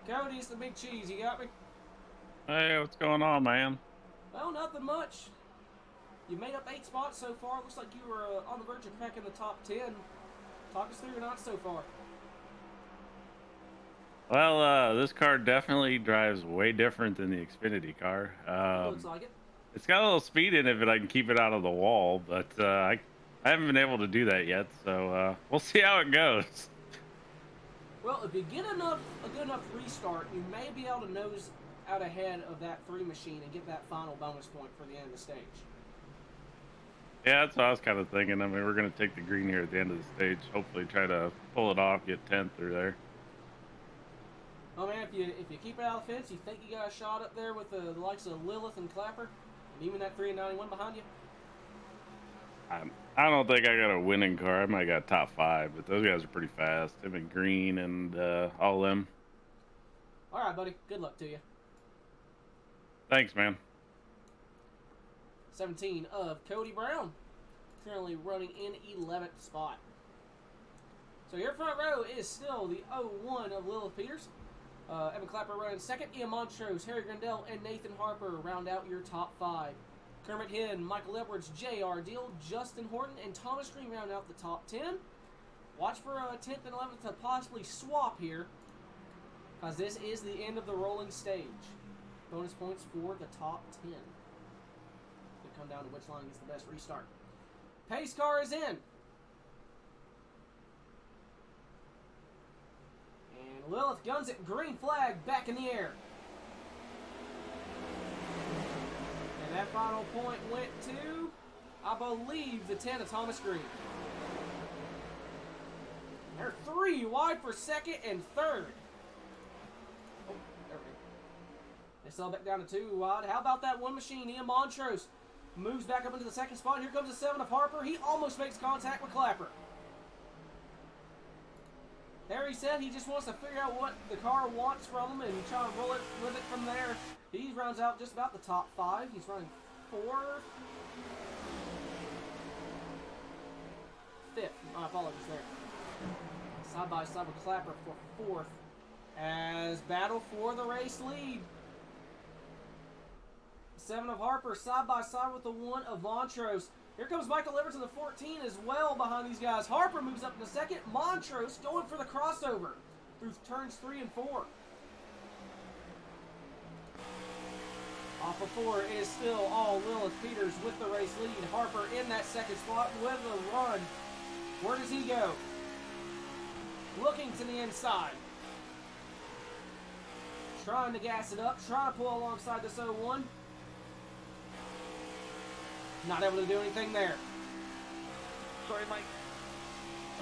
Cody's the big cheese, you got me? Hey, what's going on, man? Well, nothing much. You made up 8 spots so far. Looks like you were on the verge of cracking the top 10. Talk us through your night so far. Well, this car definitely drives way different than the Xfinity car. Looks like it. It's got a little speed in it if I can keep it out of the wall, but I haven't been able to do that yet, so we'll see how it goes. Well, if you get a good enough restart, you may be able to nose out ahead of that 3 machine and get that final bonus point for the end of the stage. Yeah, that's what I was kind of thinking. I mean, we're going to take the green here at the end of the stage. Hopefully try to pull it off, get 10th through there. Oh man, if you keep it out of the fence, you think you got a shot up there with the likes of Lilith and Clapper, and even that 3 and 91 behind you? I don't think I got a winning car. I might got top 5, but those guys are pretty fast. Him and Green and all them. All right, buddy. Good luck to you. Thanks, man. 17 of Cody Brown, currently running in 11th spot. So your front row is still the 01 of Lilith Peters. Evan Clapper running second. Ian Montrose, Harry Grindell, and Nathan Harper round out your top 5. Kermit Hinn, Michael Edwards, J.R. Deal, Justin Horton, and Thomas Green round out the top 10. Watch for 10th and 11th to possibly swap here, because this is the end of the rolling stage. Bonus points for the top 10. It'll come down to which line gets the best restart. Pace car is in. And Lilith guns it. Green flag back in the air. And that final point went to, I believe, the 10 of Thomas Green. They're 3 wide for second and third. Oh, there we go. They sell back down to 2 wide. How about that 1 machine? Ian Montrose moves back up into the second spot. Here comes the 7 of Harper. He almost makes contact with Clapper. Harry said he just wants to figure out what the car wants from him and try and roll it with it from there. He rounds out just about the top 5. He's running 4th. 5th. My apologies there. Side by side with Clapper for 4th. As battle for the race lead. 7 of Harper side by side with the 1 of Montrose. Here comes Michael Edwards in the 14 as well behind these guys. Harper moves up in the second. Montrose going for the crossover through turns 3 and 4. Off of 4 is still all Lilith Peters with the race lead. Harper in that second spot with a run. Where does he go? Looking to the inside. Trying to gas it up. Trying to pull alongside this 01. Not able to do anything there. Sorry, Mike.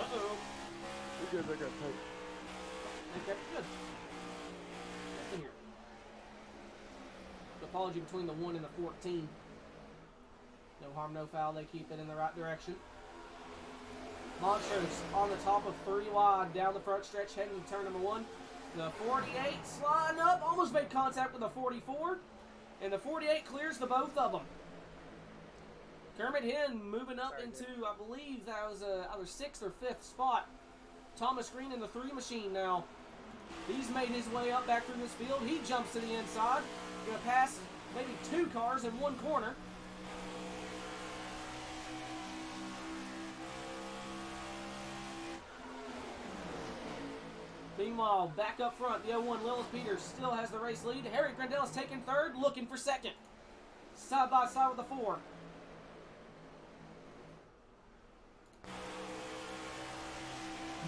Uh-oh. You're good, I got tight. Okay, good. That's in here. Apology between the 1 and the 14. No harm, no foul. They keep it in the right direction. Montrose on the top of 3 wide down the front stretch heading to turn number 1. The 48 sliding up, almost made contact with the 44. And the 48 clears the both of them. Kermit Henn moving up into, I believe that was either 6th or 5th spot. Thomas Green in the 3 machine now. He's made his way up back through this field. He jumps to the inside. Going to pass maybe 2 cars in one corner. Meanwhile, back up front, the 01 Lilith Peters still has the race lead. Harry Grandell is taking 3rd, looking for 2nd. Side by side with the 4.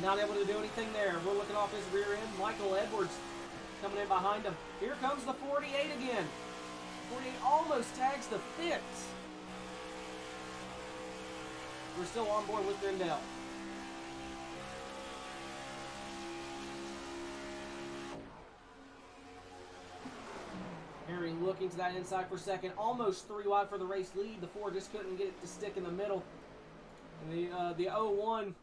Not able to do anything there. We're looking off his rear end. Michael Edwards coming in behind him. Here comes the 48 again. 48 almost tags the 5th. We're still on board with Grandell. Harry looking to that inside for 2nd. Almost 3 wide for the race lead. The 4 just couldn't get it to stick in the middle. And the 01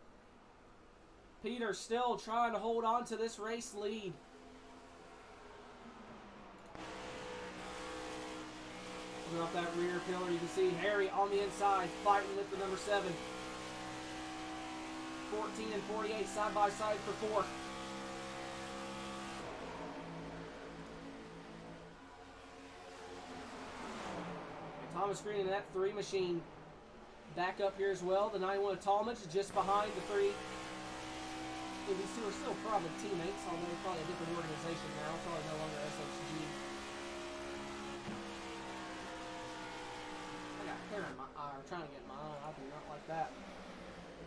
Peter still trying to hold on to this race lead. Coming off that rear pillar, you can see Harry on the inside fighting with the number 7. 14 and 48 side by side for 4th. Thomas Green in that 3 machine back up here as well. The 91 of Talmadge is just behind the 3. These 2 are still probably teammates, although they're probably a different organization now. Probably no longer SHG. I got hair in my eye, or trying to get in my eye. I do not like that.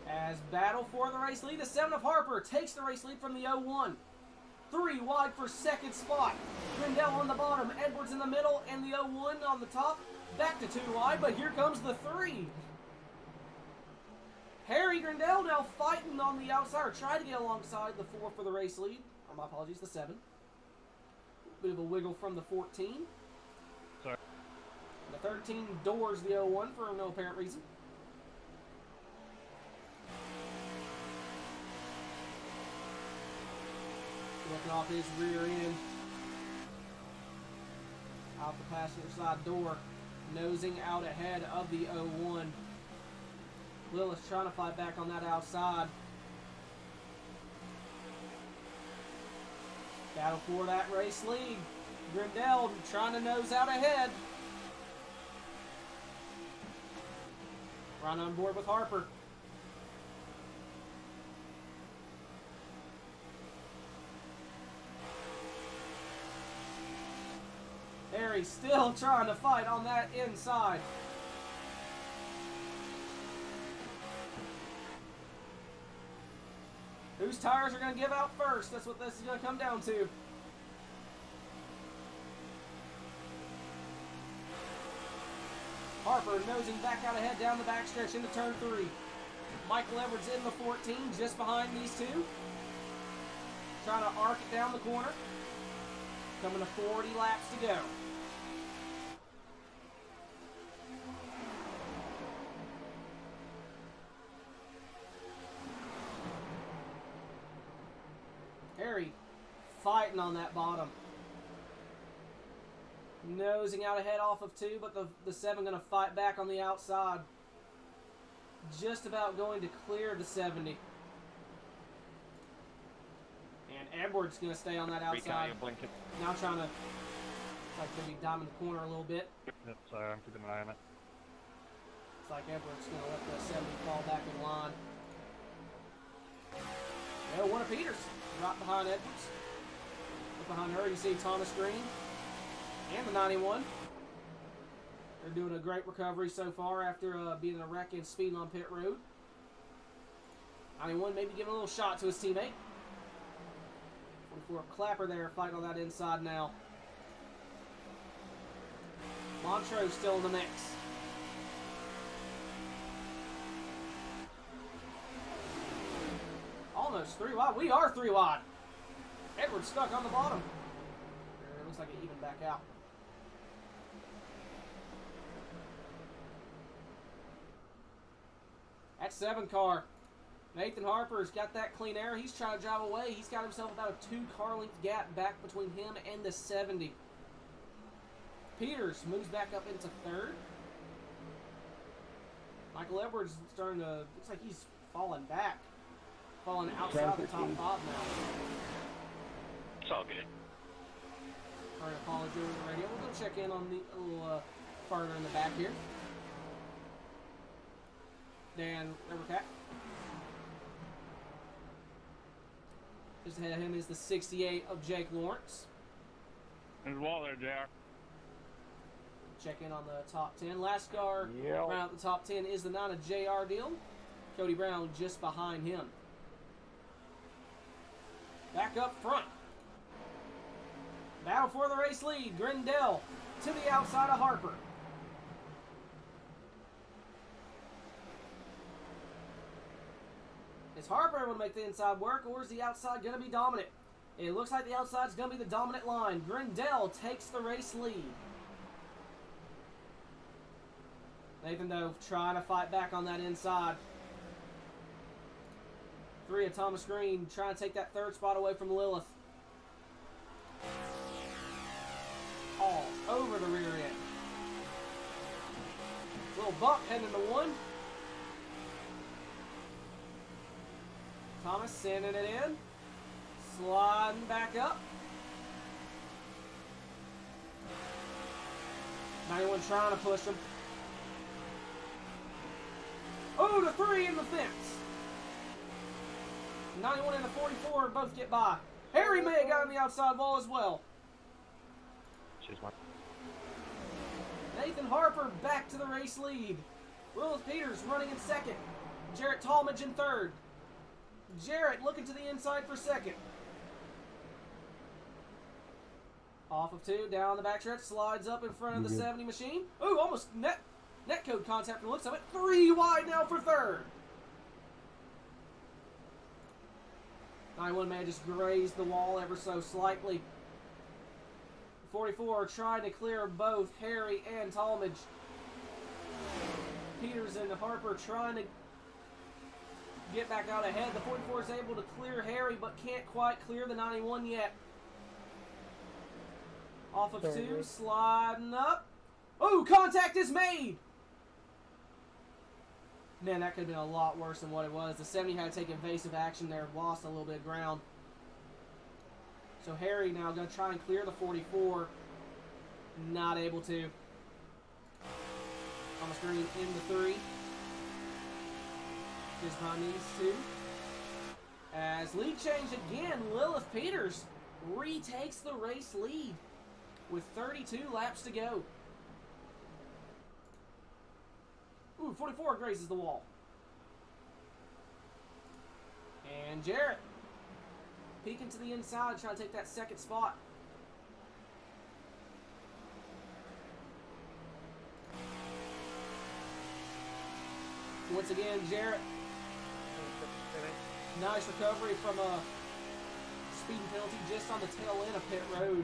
As battle for the race lead, the 7 of Harper takes the race lead from the 01. 3 wide for 2nd spot. Grandell on the bottom, Edwards in the middle, and the 01 on the top. Back to 2 wide, but here comes the 3. Harry Grandell now fighting on the outside, trying to get alongside the 4 for the race lead. Oh, my apologies, the 7. Bit of a wiggle from the 14. Sorry. The 13 doors the 01 for no apparent reason. Looking off his rear end. Out the passenger side door. Nosing out ahead of the 01. Lillis trying to fight back on that outside. Battle for that race lead. Grandell trying to nose out ahead. Right on board with Harper. Harry still trying to fight on that inside. Whose tires are going to give out first? That's what this is going to come down to. Harper nosing back out ahead down the backstretch into turn 3. Michael Edwards in the 14, just behind these 2. Trying to arc it down the corner. Coming to 40 laps to go. Harry fighting on that bottom. Nosing out ahead off of 2, but the 7 going to fight back on the outside. Just about going to clear the 70. And Edwards going to stay on that outside. Now trying to, like, maybe diamond the corner a little bit. Yep, sorry, I'm keeping an eye on it. Looks like Edwards going to let the 70 fall back in line. Yeah, one of Peters right behind Edwards. Look behind her, you see Thomas Green and the 91. They're doing a great recovery so far after being in a wreck and speeding on pit road. 91 maybe giving a little shot to his teammate. 44 Clapper there fighting on that inside now. Montrose still in the mix. Almost 3 wide. We are 3 wide. Edwards stuck on the bottom. It looks like it evened back out. That 7 car. Nathan Harper's got that clean air. He's trying to drive away. He's got himself about a 2-car length gap back between him and the 70. Peters moves back up into 3rd. Michael Edwards is starting to, looks like he's falling back. Falling outside the top 5 now. It's all good. Sorry, apology over the radio. We'll go check in on the a little farther in the back here. Dan Rivercat. Just ahead of him is the 68 of Jake Lawrence. There's a wall there, JR. Check in on the top 10. Last car round out the top 10 is the 9 of JR Deal. Cody Brown just behind him. Back up front. Battle for the race lead. Grindell to the outside of Harper. Is Harper able to make the inside work, or is the outside going to be dominant? It looks like the outside's going to be the dominant line. Grindell takes the race lead. Nathan Dove trying to fight back on that inside. 3 of Thomas Green trying to take that 3rd spot away from Lilith. All over the rear end. Little bump heading to 1. Thomas sending it in. Sliding back up. 91 trying to push him. Oh, the 3 in the fence. 91 and the 44 both get by. Harry May got on the outside wall as well. Nathan Harper back to the race lead. Willis Peters running in 2nd. Jarrett Talmadge in 3rd. Jarrett looking to the inside for 2nd. Off of 2, down the backstretch, slides up in front of the 70 machine. Ooh, almost net code contact from the looks of it. 3 wide now for 3rd. 91 may just grazed the wall ever so slightly. 44 trying to clear both Harry and Talmadge. Peters and Harper trying to get back out ahead. The 44 is able to clear Harry, but can't quite clear the 91 yet. Off of 2, sliding up. Oh, contact is made! Man, that could have been a lot worse than what it was. The 70 had to take evasive action there, lost a little bit of ground. So Harry now going to try and clear the 44. Not able to. Thomas Green in the 3. Just behind these 2. As lead change again, Lilith Peters retakes the race lead with 32 laps to go. Ooh, 44 grazes the wall. And Jarrett peeking to the inside, trying to take that 2nd spot. Once again, Jarrett. Nice recovery from a speeding penalty just on the tail end of pit road.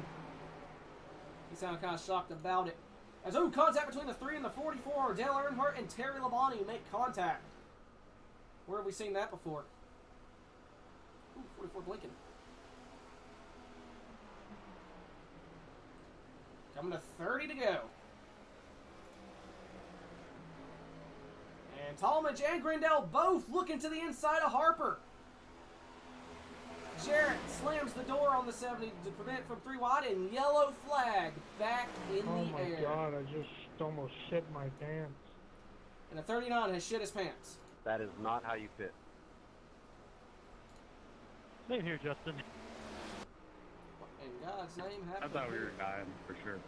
He sounded kind of shocked about it. As contact between the 3 and the 44. Dale Earnhardt and Terry Labonte make contact. Where have we seen that before? Ooh, 44 blinking. Coming to 30 to go. And Talmadge and Grindell both looking to the inside of Harper. Jarrett slams the door on the 70 to prevent it from 3 wide, and yellow flag back in the air. Oh my god, I just almost shit my pants. And the 39 has shit his pants. That is not how you pit. Same here, Justin. What in God's name I happened? thought we were dying for sure.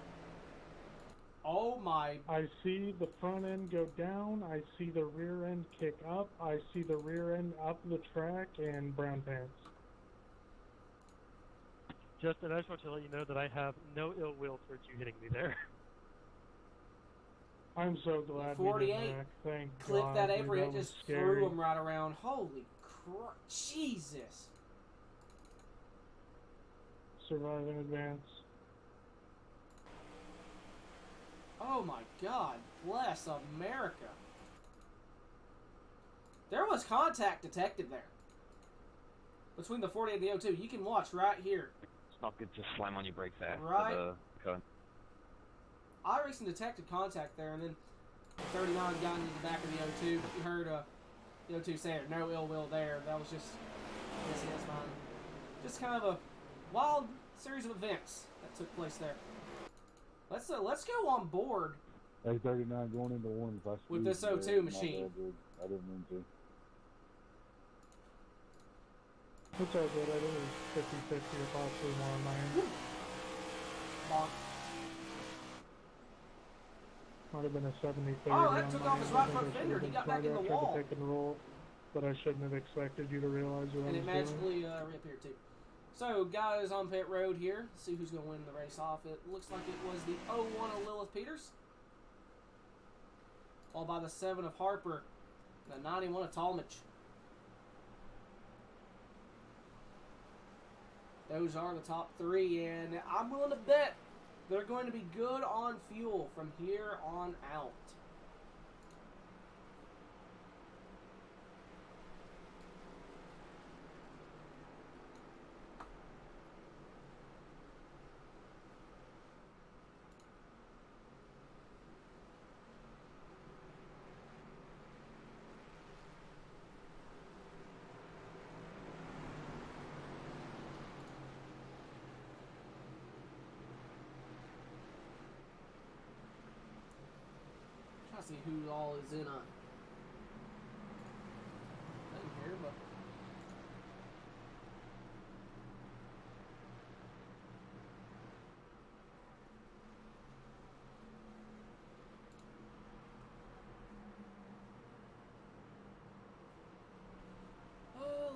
Oh my. I see the front end go down. I see the rear end kick up. I see the rear end up the track and brown pants. Justin, I just want to let you know that I have no ill will towards you hitting me there. I'm so glad we 48 didn't wreck. Thank clipped God. that dude, apron. It was just scary. threw him right around. Holy crap. Jesus. Survive in advance. Oh my God. Bless America. There was contact detected there. Between the 48 and the 02. You can watch right here. It's not good to slam on your brakes there. Right. Cone. I recently detected contact there, and then the 39 got into the back of the 02. You heard the 02 say no ill will there. That was just, yes, mine. Just kind of a wild series of events that took place there. Let's go on board A39 going into one. with this 02 machine. I didn't mean to. It's all good. I think it was 50-50 or possibly more on my end. Bonk. Might have been a 70-30. Oh, that took off his right front fender. He got back in the wall. I tried to take and roll, but I shouldn't have expected you to realize what And I it was doing. magically reappeared too. So, guys on pit road here. Let's see who's going to win the race off. It looks like it was the 01 of Lilith Peters. Followed by the 7 of Harper. And the 91 of Talmadge. Those are the top 3. And I'm willing to bet they're going to be good on fuel from here on out. See who all is in a thing here, but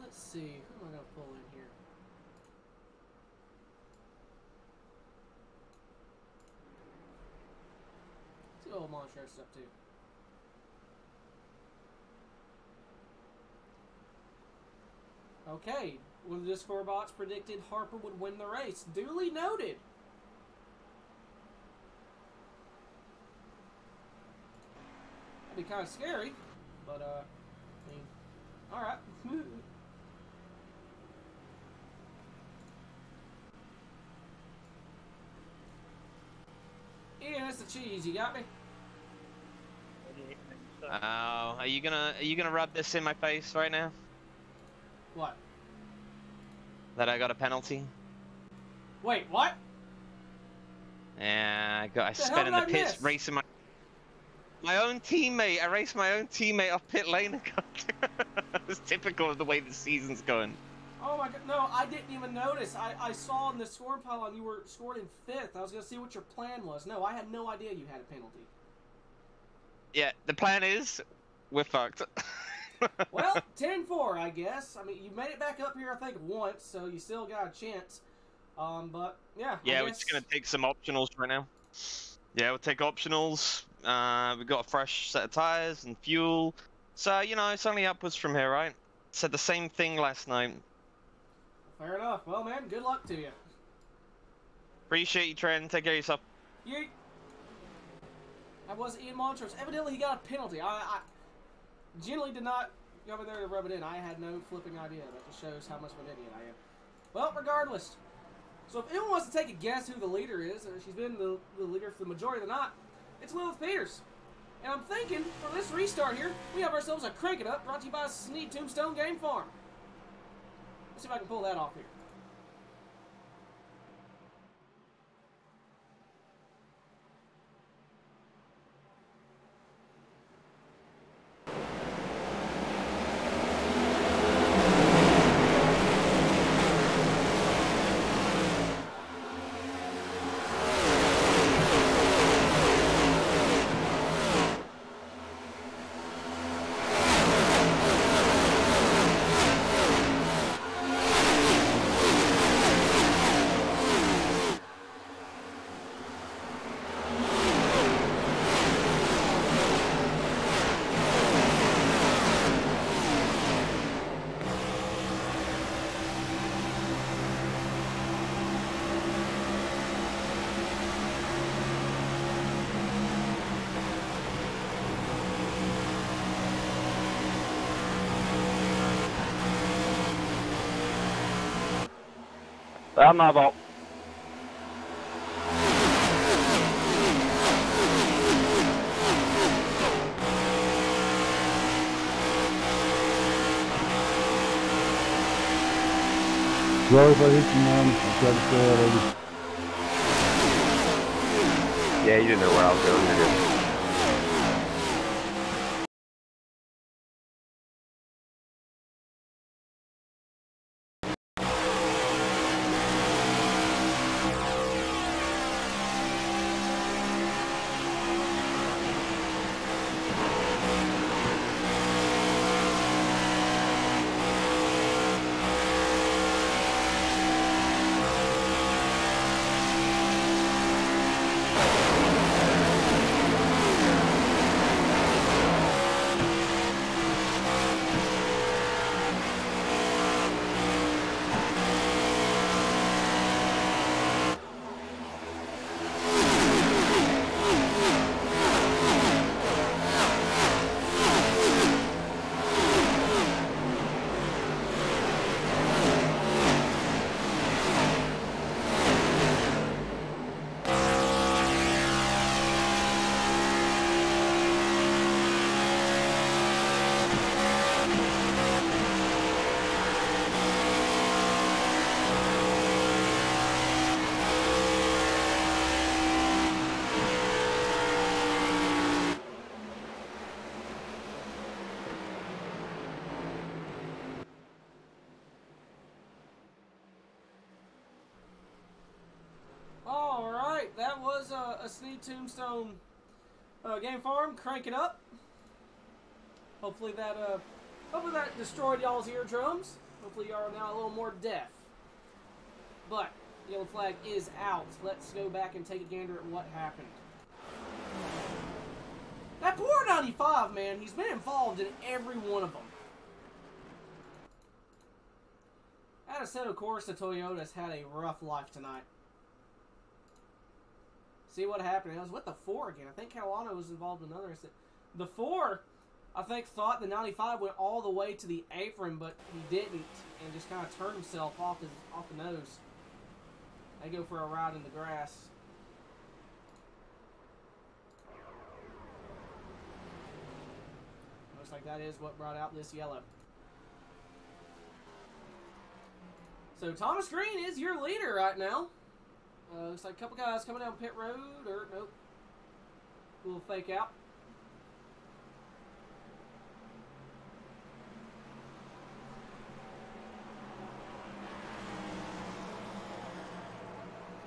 let's see, who am I gonna pull in here? Let's see what old Montrose up to. Okay, one of the Discord bots predicted Harper would win the race. Duly noted. That'd be kind of scary, but I mean, all right. Ian, that's the cheese. You got me? Oh, are you gonna rub this in my face right now? What? That I got a penalty? Wait, what? Yeah, I The sped hell in did the I pits miss? racing my own teammate. I raced my own teammate off pit lane and got. It's typical of the way the season's going. Oh my god, no, I didn't even notice. I saw in the score pile you were scored in 5th. I was going to see what your plan was. No, I had no idea you had a penalty. Yeah, the plan is, we're fucked. Well, 10-4, I guess. I mean, you made it back up here, I think, once, so you still got a chance. But, yeah. Yeah, we're just going to take some optionals right now. Yeah, we'll take optionals. We've got a fresh set of tires and fuel. So, you know, it's only upwards from here, right? Said the same thing last night. Fair enough. Well, man, good luck to you. Appreciate you, Trent. Take care of yourself. Yeet. That was Ian Montrose. Evidently, he got a penalty. I generally did not go over there to rub it in. I had no flipping idea. That just shows how much of an idiot I am. Well, regardless. So if anyone wants to take a guess who the leader is, she's been the leader for the majority of the night, it's Lilith Peters. And I'm thinking, for this restart here, we have ourselves a Crank It Up brought to you by Sneed Tombstone Game Farm. Let's see if I can pull that off here. Out my vault. Sorry if I hit you, man. I tried to stay out of it. Yeah, you didn't know where I was going. You're good. Alright, that was a Sneed Tombstone game farm cranking up. Hopefully that destroyed y'all's eardrums. Hopefully you are now a little more deaf. But yellow flag is out. Let's go back and take a gander at what happened. That poor 95, man, he's been involved in every one of them. That said, of course, the Toyota's had a rough life tonight. See what happened. It was with the 4 again. I think Catalano was involved in another incident. The 4, I think, thought the 95 went all the way to the apron, but he didn't, and just kind of turned himself off the nose. They go for a ride in the grass. Looks like that is what brought out this yellow. So Thomas Green is your leader right now. Looks like a couple guys coming down pit road, or nope. A little fake out.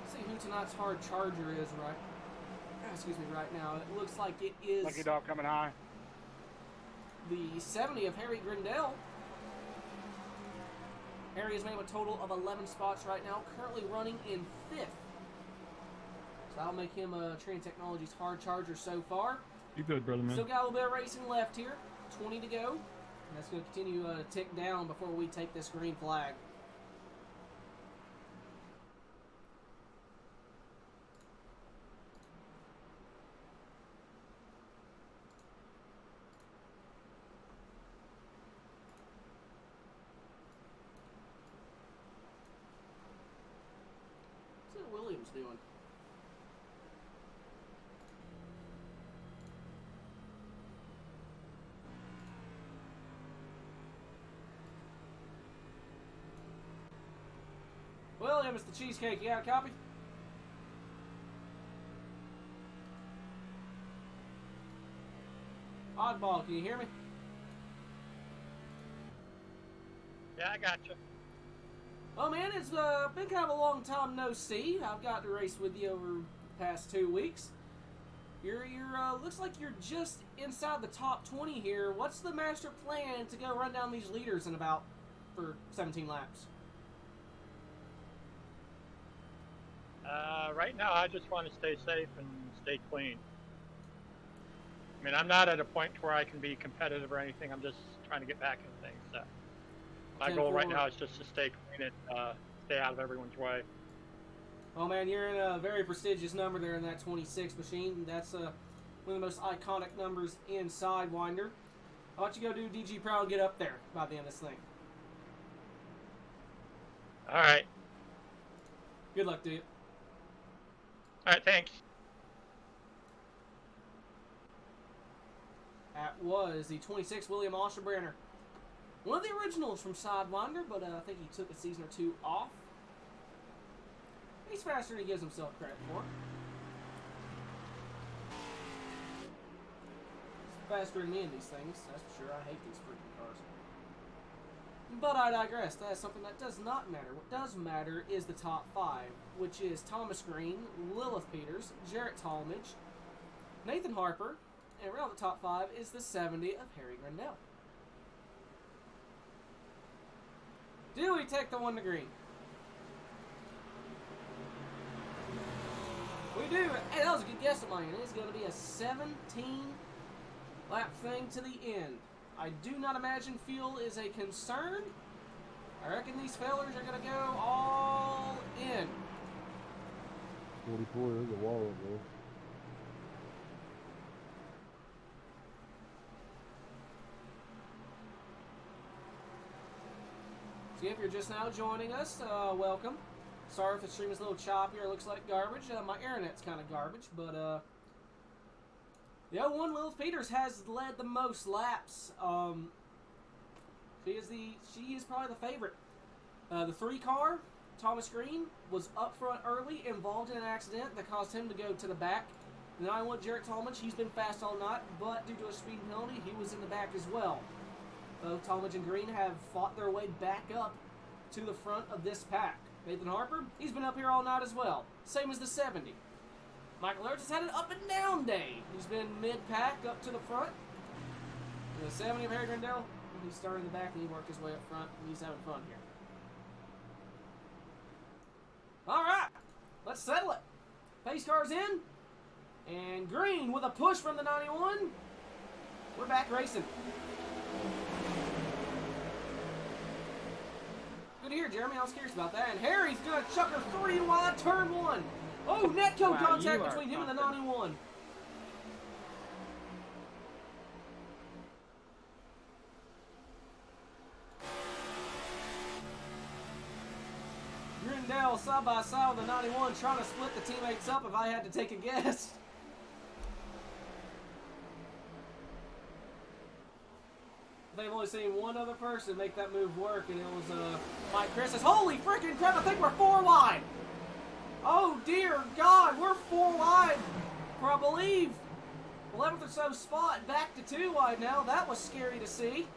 Let's see who tonight's hard charger is right now. It looks like it is Lucky dog coming high. the 70 of Harry Grindell. Harry has made a total of 11 spots right now, currently running in 5th. So that'll make him Train Technologies hard charger so far. You good, brother, man? Still got a little bit of racing left here. 20 to go. And that's going to continue to tick down before we take this green flag. What's Williams doing? Williams, the cheesecake, you got a copy? Oddball, can you hear me? Yeah, I got you. Well, man, it's been kind of a long time no see. I've got to race with you over the past 2 weeks. You're looks like you're just inside the top 20 here. What's the master plan to go run down these leaders in about for 17 laps? Right now, I just want to stay safe and stay clean. I mean, I'm not at a point where I can be competitive or anything. I'm just trying to get back into things. So my goal right now is just to stay clean and stay out of everyone's way. Well, man, you're in a very prestigious number there in that 26 machine. That's one of the most iconic numbers in Sidewinder. Why don't you go do DG Proud and get up there by the end of this thing? All right. Good luck to you. All right, thanks. That was the 26 William Osterbrenner. One of the originals from Sidewinder, but I think he took a season or two off. He's faster than he gives himself credit for. He's faster than me in these things, that's for sure. I hate these freaking cars. But I digress. That is something that does not matter. What does matter is the top 5, which is Thomas Green, Lilith Peters, Jarrett Talmadge, Nathan Harper, and around the top 5 is the 70 of Harry Grindell. Do we take the one to green? We do. Hey, that was a good guess of mine. It's going to be a 17-lap thing to the end. I do not imagine fuel is a concern. I reckon these fellers are going to go all in. 44, there's a wall over there. So if you're just now joining us, welcome. Sorry if the stream is a little choppy or looks like garbage. My internet's kind of garbage, but the 01 Lilith Peters has led the most laps. She is probably the favorite. The 3 car, Thomas Green, was up front early, involved in an accident that caused him to go to the back. The 91 Jarrett Talmadge, he's been fast all night, but due to a speeding penalty, he was in the back as well. Both Talmadge and Green have fought their way back up to the front of this pack. Nathan Harper, he's been up here all night as well. Same as the 70. Michael Ertz has had an up and down day. He's been mid-pack up to the front. The 70 of Harry Grindell, he started in the back and he worked his way up front. And he's having fun here. All right, let's settle it. Pace car's in. And Green with a push from the 91. We're back racing. Good to hear, Jeremy. I was curious about that. And Harry's going to chuck her 3 wide, turn 1. Oh, netcode contact between him and the 91. Grindell side by side with the 91, trying to split the teammates up if I had to take a guess. They've only seen one other person make that move work, and it was Mike Chris. Holy freaking crap, I think we're 4 wide. Oh dear God, we're 4 wide for, I believe, 11th or so spot, back to 2 wide now. That was scary to see.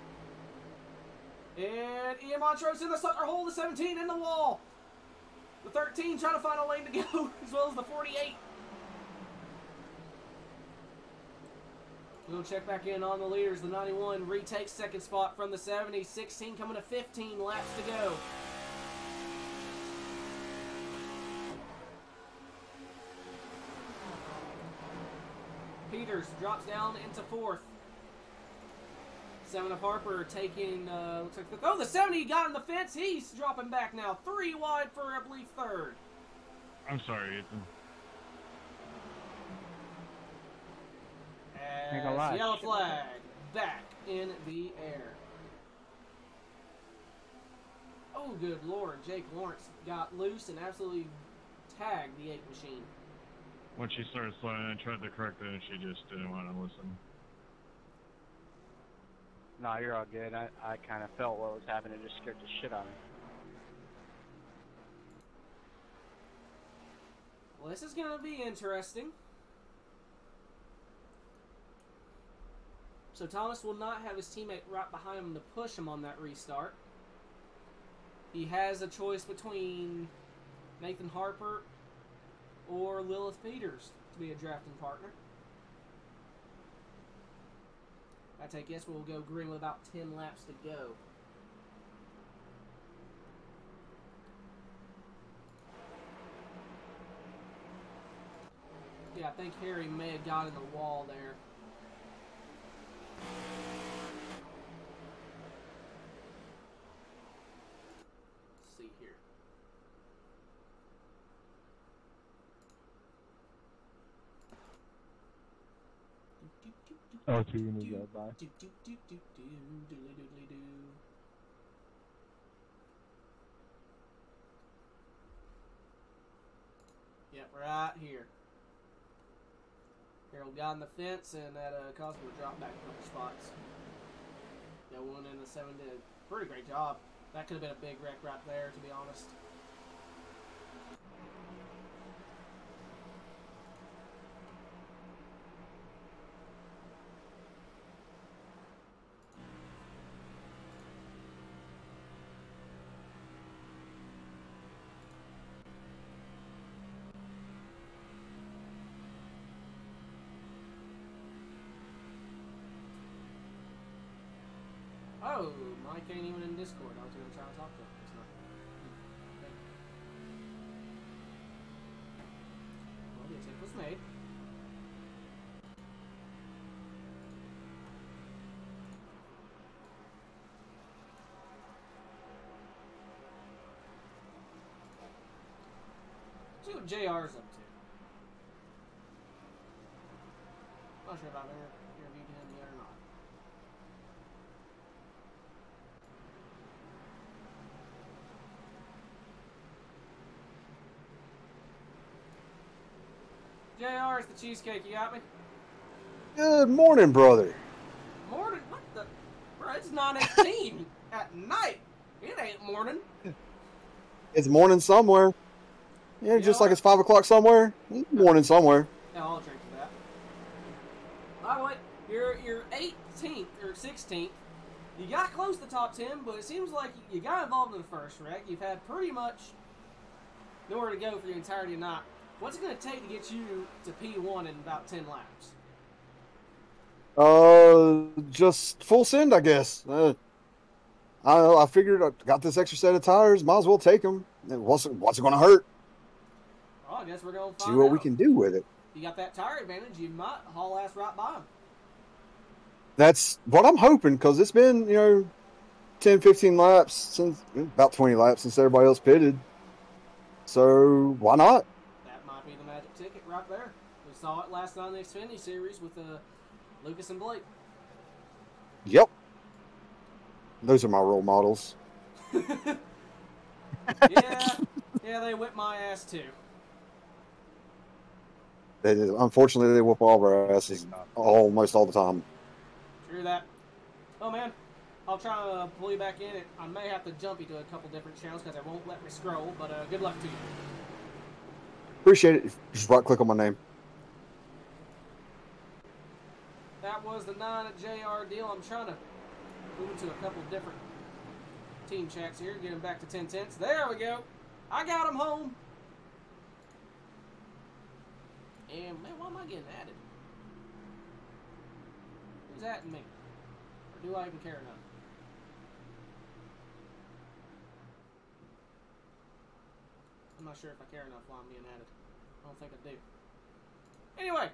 And Ian Montrose in the sucker hole, the 17 in the wall. The 13 trying to find a lane to go, as well as the 48. We'll check back in on the leaders. The 91 retakes second spot from the 70. 16 coming to 15 laps to go. Peters drops down into 4th. 7 of Harper taking, looks like, oh, the 70 got in the fence. He's dropping back now. 3 wide for, I believe, 3rd. I'm sorry, Ethan. As yellow flag back in the air. Oh, good Lord. Jake Lawrence got loose and absolutely tagged the 8 machine. When she started slowing, I tried to correct her and she just didn't want to listen. No, you're all good. I kind of felt what was happening. It just scared the shit out of me. Well, this is going to be interesting. So Thomas will not have his teammate right behind him to push him on that restart. He has a choice between Nathan Harper or Lilith Peters to be a drafting partner. I take guess we'll go green with about 10 laps to go. Yeah, I think Harry may have got in the wall there. Let's see here. Oh, 2 units got by. Yep, right here. Harold got in the fence, and that caused him to drop back a couple spots. Got one in the 7 did. Pretty great job. That could have been a big wreck right there, to be honest. Oh, Mike ain't even in Discord. I was going to try to talk to him. It's not. Okay. Well, the attempt was made. See what JR's up to. Not sure if I've interviewed him yet or not. JR, it's the cheesecake. You got me? Good morning, brother. Morning? What the? Bro, it's 9:18 at night. It ain't morning. It's morning somewhere. Yeah, just like it's 5 o'clock somewhere. It's morning somewhere. Yeah, I'll drink to that. By the way, you're 18th or 16th. You got close to the top 10, but it seems like you got involved in the first wreck. You've had pretty much nowhere to go for the entirety of the night. What's it going to take to get you to P1 in about 10 laps? Just full send, I guess. I figured I got this extra set of tires. Might as well take them. What's it going to hurt? Well, I guess we're going to See find what out. we can do with it. You got that tire advantage. You might haul ass right by them. That's what I'm hoping, because it's been, 10, 15 laps, since about 20 laps since everybody else pitted. So, why not? That might be the magic ticket right there. We saw it last night in the Xfinity Series with Lucas and Blake. Yep. Those are my role models. Yeah, they whipped my ass too. Unfortunately, they whoop all of our asses almost all the time. True that. Oh man, I'll try to pull you back in. I may have to jump you to a couple different channels because they won't let me scroll, but good luck to you. Appreciate it. Just right click on my name. That was the 9 at JR deal. I'm trying to move into a couple different team chats here, get him back to 10/10. There we go. I got him home. And man, why am I getting added? Who's adding me? Or do I even care enough? I'm not sure if I care enough why I'm being added. I don't think I do. Anyway.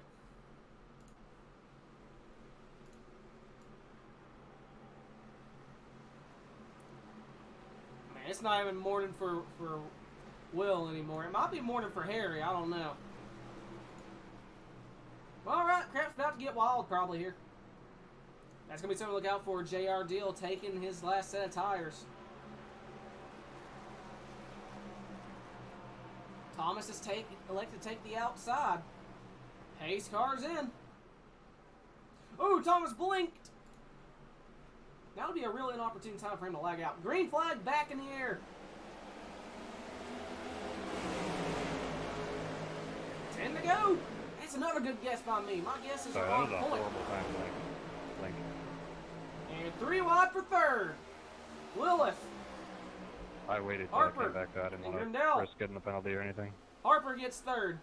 Man, it's not even morning for Will anymore. It might be morning for Harry. I don't know. All right, crap's about to get wild probably here. That's going to be something to look out for. JR Deal taking his last set of tires. Thomas has elected to take the outside. Pace car's in. Oh, Thomas blinked. That would be a really inopportune time for him to lag out. Green flag back in the air. 10 to go. That's another good guess by me. My guess is Sorry, on that was a point. horrible time blink. And 3 wide for third. Lilith. I waited till I Harper came back. I didn't want Grindell. to risk getting a penalty or anything. Harper gets third.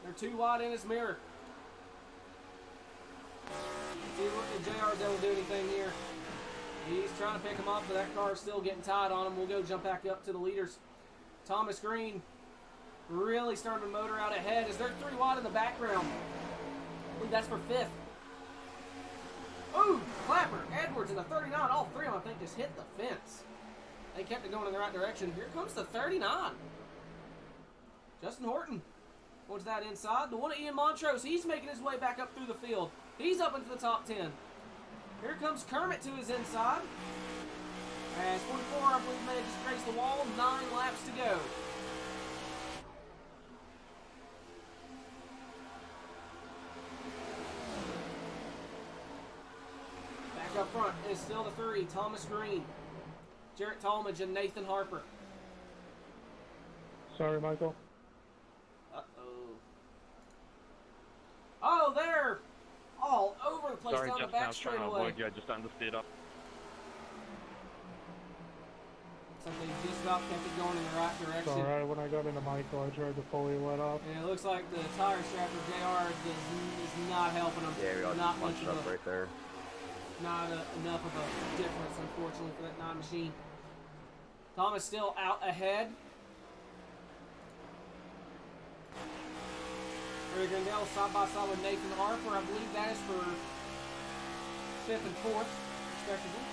They're 2 wide in his mirror. See what the JR's able to do anything here. He's trying to pick him up, but that car's still getting tied on him. We'll go jump back up to the leaders. Thomas Green really starting to motor out ahead as they're 3 wide in the background. I believe that's for 5th. Ooh, Clapper, Edwards, and the 39. All 3 of them, I think, just hit the fence. They kept it going in the right direction. Here comes the 39. Justin Horton. What's that inside? The one at Ian Montrose. He's making his way back up through the field. He's up into the top 10. Here comes Kermit to his inside. As 44, I believe, may have just grazed the wall. 9 laps to go. still the 3. Thomas Green, Jarrett Talmadge, and Nathan Harper. Sorry, Michael. Uh-oh. Oh, they're all over the place down the back straightaway. Yeah, just on the speed up. Looks like they just about kept it going in the right direction. It's alright, when I got into Michael, I tried to fully let off. And it looks like the tire strap for JR is not helping him. Yeah, we all not just punched up right there. Not enough of a difference, unfortunately, for that non-machine. Thomas still out ahead. Harry Grindell side by side with Nathan Harper. I believe that is for 5th and 4th, respectively.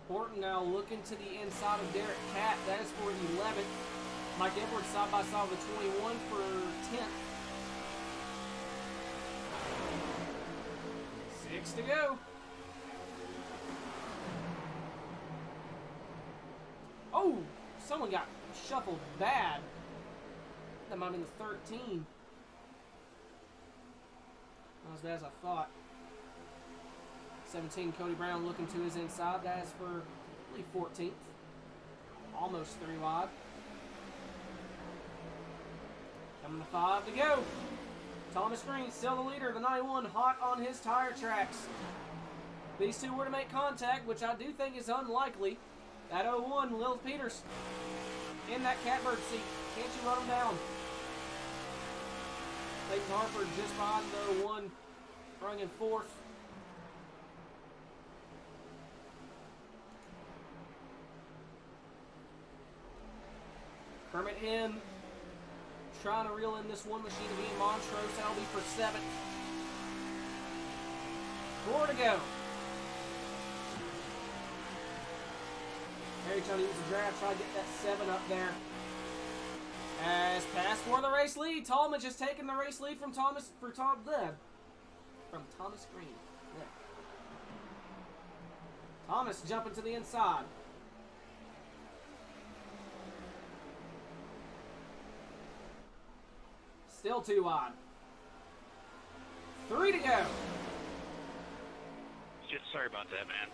Horton now looking to the inside of Derek Catt. That is for 11th. Mike Edwards side by side with 21 for 10th. 6 to go. Oh, someone got shuffled bad. That might have been the 13. Not as bad as I thought. 17, Cody Brown looking to his inside. That is for, I believe, 14th. Almost 3 wide. Coming to 5 to go. Thomas Green still the leader. The 91 hot on his tire tracks. These two were to make contact, which I do think is unlikely. That 01, Lil Peters, in that catbird seat. Can't you run him down? Nathan Harper just behind the 01, running in 4th. Kermit Hinn trying to reel in this one machine of Ian Montrose. That'll be for 7th. 4 to go. Harry trying to use the draft, try to get that 7 up there. As pass for the race lead. Talmadge has taken the race lead from Thomas Green. Yeah. Thomas jumping to the inside. Still 2 wide. 3 to go. Shit, sorry about that, man.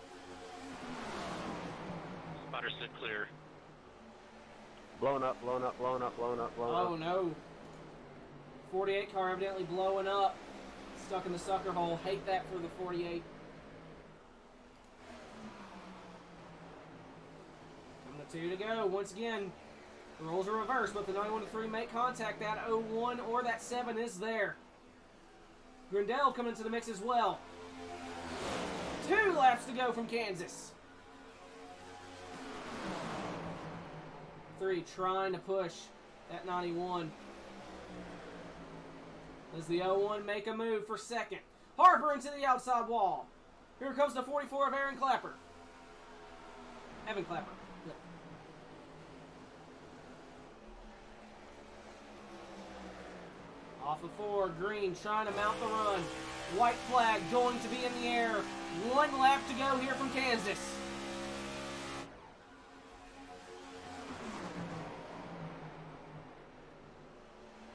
Spotter sit clear. Blowing up, blowing up, blowing up, blowing up, blowing up. Oh no. 48 car evidently blowing up. Stuck in the sucker hole. Hate that for the 48. Coming to 2 to go. Once again, the roles are reversed, but the 91 to 3 make contact. That 01 or that 7 is there. Grindell coming into the mix as well. 2 laps to go from Kansas. 3 trying to push that 91. Does the 01 make a move for 2nd? Harper into the outside wall. Here comes the 44 of Evan Clapper. Yeah. Off of 4, Green trying to mount the run. White flag going to be in the air. 1 lap to go here from Kansas.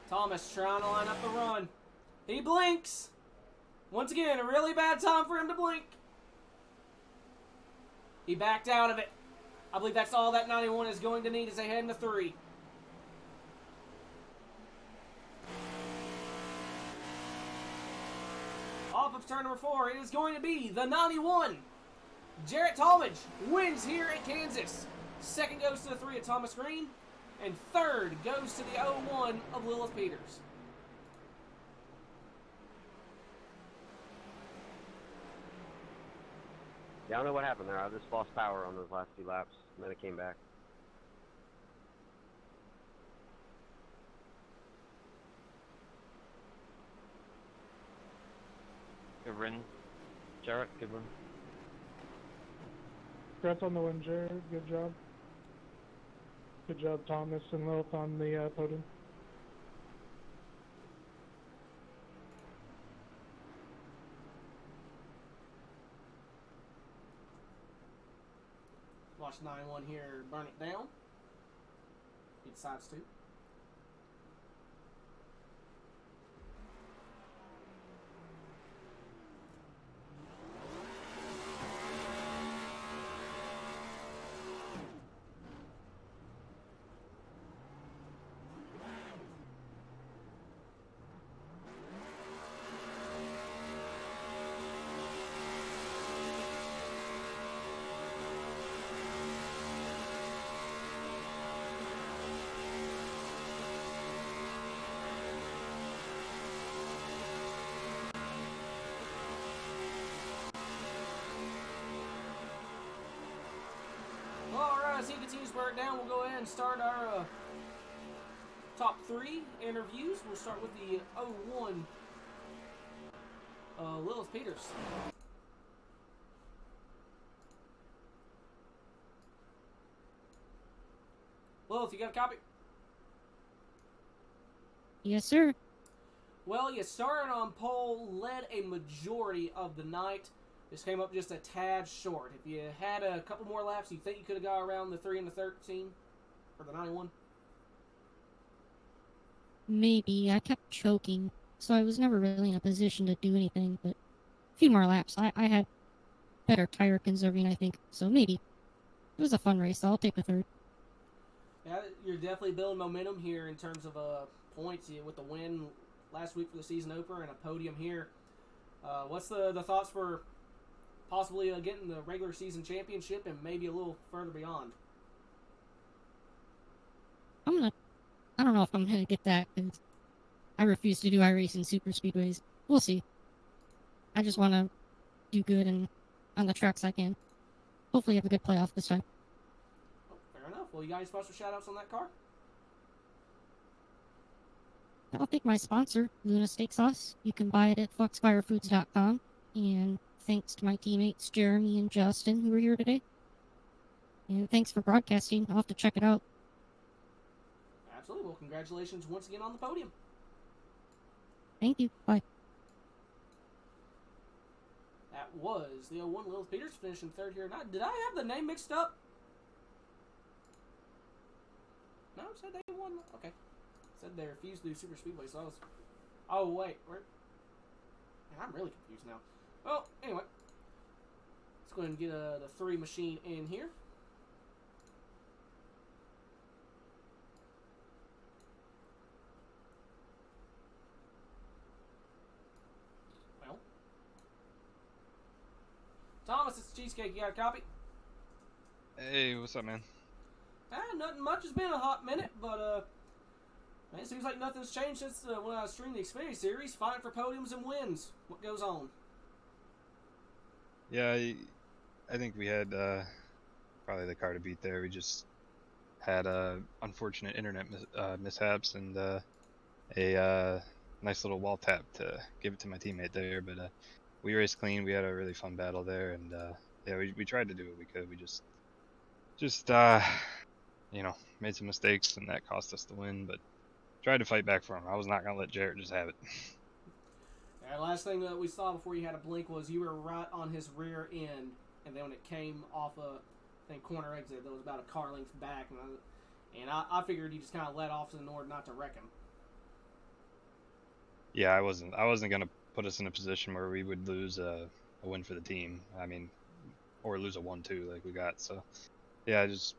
Thomas trying to line up the run. He blinks. Once again, a really bad time for him to blink. He backed out of it. I believe that's all that 91 is going to need as they head into 3. Off of turn number 4, it is going to be the 91. Jarrett Talmadge wins here at Kansas. 2nd goes to the 3 of Thomas Green. And 3rd goes to the 01 of Lilith Peters. Yeah, I don't know what happened there. I just lost power on those last 2 laps, and then it came back. Good run. Jarrett, good run. Congrats on the win, Jared. Good job. Good job, Thomas and Lilith on the podium. Watch 91 here burn it down. He decides to. as he continues to break down, we'll go ahead and start our top 3 interviews. We'll start with the 01 Lilith Peters. Lilith, you got a copy? Yes, sir. Well, you started on pole, led a majority of the night. This came up just a tad short. If you had a couple more laps, you think you could have got around the 3 and the 13 for the 91? Maybe. I kept choking, so I was never really in a position to do anything, but a few more laps. I had better tire conserving, I think, so maybe. It was a fun race, so I'll take the 3rd. Yeah, you're definitely building momentum here in terms of points with the win last week for the season opener and a podium here. What's the thoughts for possibly getting the regular season championship and maybe a little further beyond? I don't know if I'm gonna get that, because I refuse to do iRacing super speedways. We'll see. I just want to do good and on the tracks I can. Hopefully have a good playoff this time. Oh, fair enough. Well, you got any special shout-outs on that car? I'll thank my sponsor, Luna Steak Sauce. You can buy it at foxfirefoods.com. And thanks to my teammates, Jeremy and Justin, who were here today. And thanks for broadcasting. I'll have to check it out. Absolutely. Well, congratulations once again on the podium. Thank you. Bye. That was the 01 Lilith Peters finishing 3rd here tonight. Did I have the name mixed up? No, it said they won. Okay. It said they refused to do super speedway, so I was... Oh, wait. Where... Man, I'm really confused now. Well, anyway. Let's go ahead and get the 3 machine in here. Well. Thomas, it's Cheesecake. You got a copy? Hey, what's up, man? Nothing much. It's been a hot minute, but man, it seems like nothing's changed since when I streamed the Xfinity Series. Fighting for podiums and wins. What goes on? Yeah, I think we had probably the car to beat there. We just had unfortunate internet mishaps and a nice little wall tap to give it to my teammate there. But we raced clean. We had a really fun battle there, and yeah, we tried to do what we could. We just you know, made some mistakes, and that cost us the win. But tried to fight back for him. I was not gonna let Jarrett just have it. Yeah, last thing that we saw before you had a blink was you were right on his rear end, and then when it came off I think corner exit, there was about a car length back, and I figured you just kind of let off in order not to wreck him. Yeah, I wasn't gonna put us in a position where we would lose a win for the team. I mean, or lose a 1-2 like we got. So yeah, I just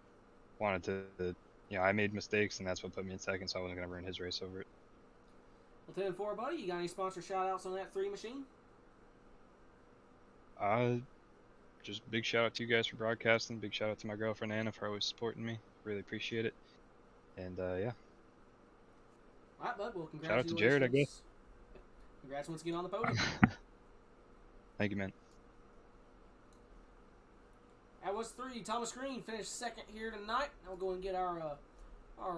wanted to, you know, I made mistakes, and that's what put me in second, so I wasn't gonna ruin his race over it. Well, 10-4, buddy. You got any sponsor shout-outs on that 3 machine? Just big shout out to you guys for broadcasting. Big shout out to my girlfriend Anna for always supporting me. Really appreciate it. And yeah. All right, bud. Well, congratulations. Shout out to Jared, I guess. Congrats once again on the podium. Thank you, man. That was 3. Thomas Green finished 2nd here tonight. Now we'll go and get our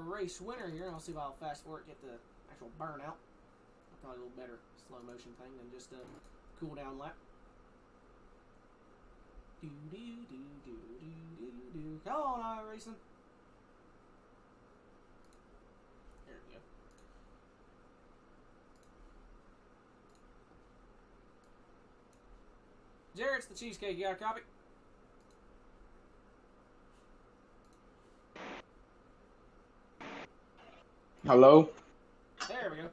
race winner here. I'll see if I'll fast forward get the actual burnout. Probably a little better slow motion thing than just a cool down lap. Do do do do do do do. Come on, iRacing. There we go. Jarrett's the Cheesecake. You got a copy? Hello? There we go.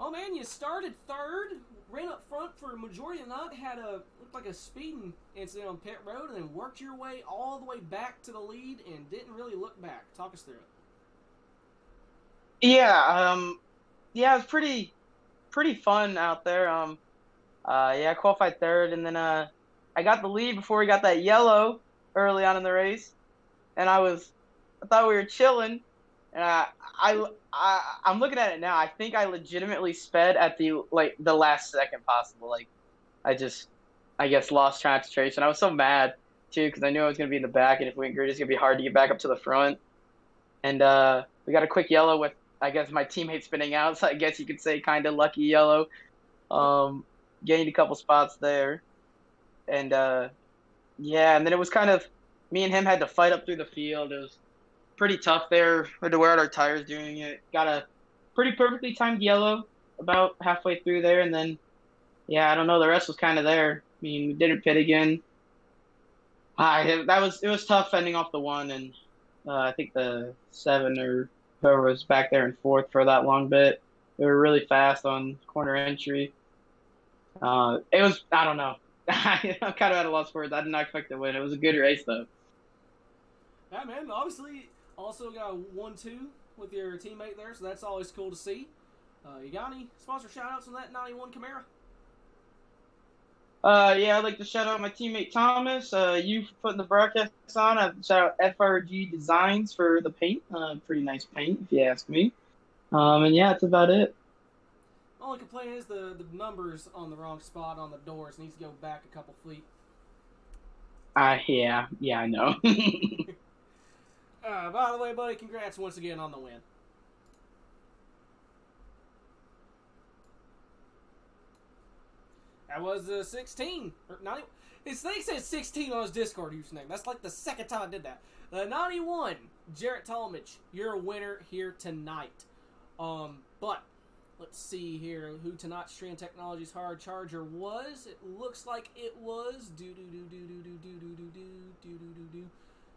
Oh man, you started 3rd, ran up front for a majority of the night, had looked like a speeding incident on pit road, and then worked your way all the way back to the lead and didn't really look back. Talk us through it. Yeah, yeah, it was pretty fun out there. Yeah, I qualified 3rd, and then I got the lead before we got that yellow early on in the race, and I thought we were chilling, and I'm looking at it now. I think I legitimately sped at the last second possible. Like, I guess lost concentration. I was so mad. too, because I knew I was going to be in the back, and if we went green, it's going to be hard to get back up to the front. And we got a quick yellow with, I guess, my teammate spinning out, so I guess you could say kind of lucky yellow. Gained a couple spots there. And, yeah, and then it was kind of, me and him had to fight up through the field. It was pretty tough there. We had to wear out our tires doing it. Got a pretty perfectly timed yellow about halfway through there, and then, yeah, I don't know, the rest was kind of there. I mean, we didn't pit again. It was tough fending off the one, and I think the 7 or whoever was back there in 4th for that long bit. They were really fast on corner entry. It was, I don't know. I'm kind of at a loss for words. I did not expect to win. It was a good race, though. Yeah, man. Obviously, also got a 1-2 with your teammate there, so that's always cool to see. You got any sponsor shout-outs on that 91 Camaro? Yeah, I'd like to shout out my teammate Thomas. You for putting the broadcast on. I'd shout out FRG Designs for the paint. Pretty nice paint, if you ask me. And yeah, that's about it. Only complaint is the numbers on the wrong spot on the doors. Needs to go back a couple feet. Yeah, I know. By the way, buddy, congrats once again on the win. That was 16. Or 90, his thing says 16 on his Discord username. That's like the second time I did that. 91, Jarrett Talmadge, you're a winner here tonight. But let's see here who tonight's Strand Technologies Hard Charger was. It looks like it was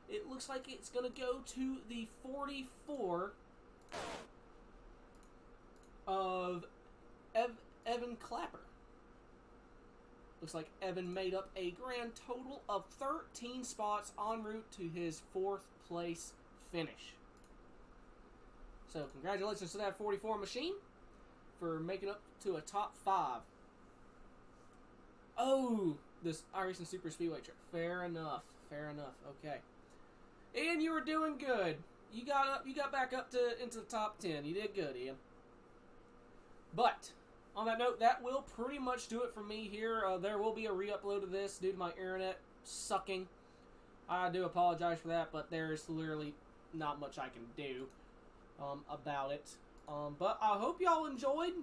It looks like it's gonna go to the 44 of Evan Clapper. Looks like Evan made up a grand total of 13 spots en route to his 4th place finish. So congratulations to that 44 machine for making up to a top 5. Oh, this iRacing Super Speedway trip. Fair enough. Okay. Ian, you were doing good. You got back up into the top 10. You did good, Ian. But on that note, that will pretty much do it for me here. There will be a re-upload of this due to my internet sucking. I do apologize for that, but there's literally not much I can do about it. But I hope y'all enjoyed.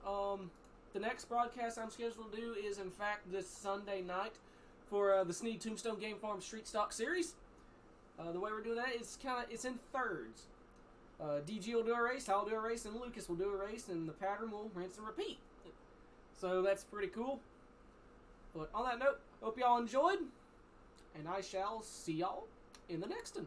The next broadcast I'm scheduled to do is, in fact, this Sunday night for the Sneed Tombstone Game Farm Street Stock Series. The way we're doing that is it's in thirds. DG will do a race, I'll do a race, and Lucas will do a race, and the pattern will rinse and repeat. So that's pretty cool. But on that note, hope y'all enjoyed, and I shall see y'all in the next one.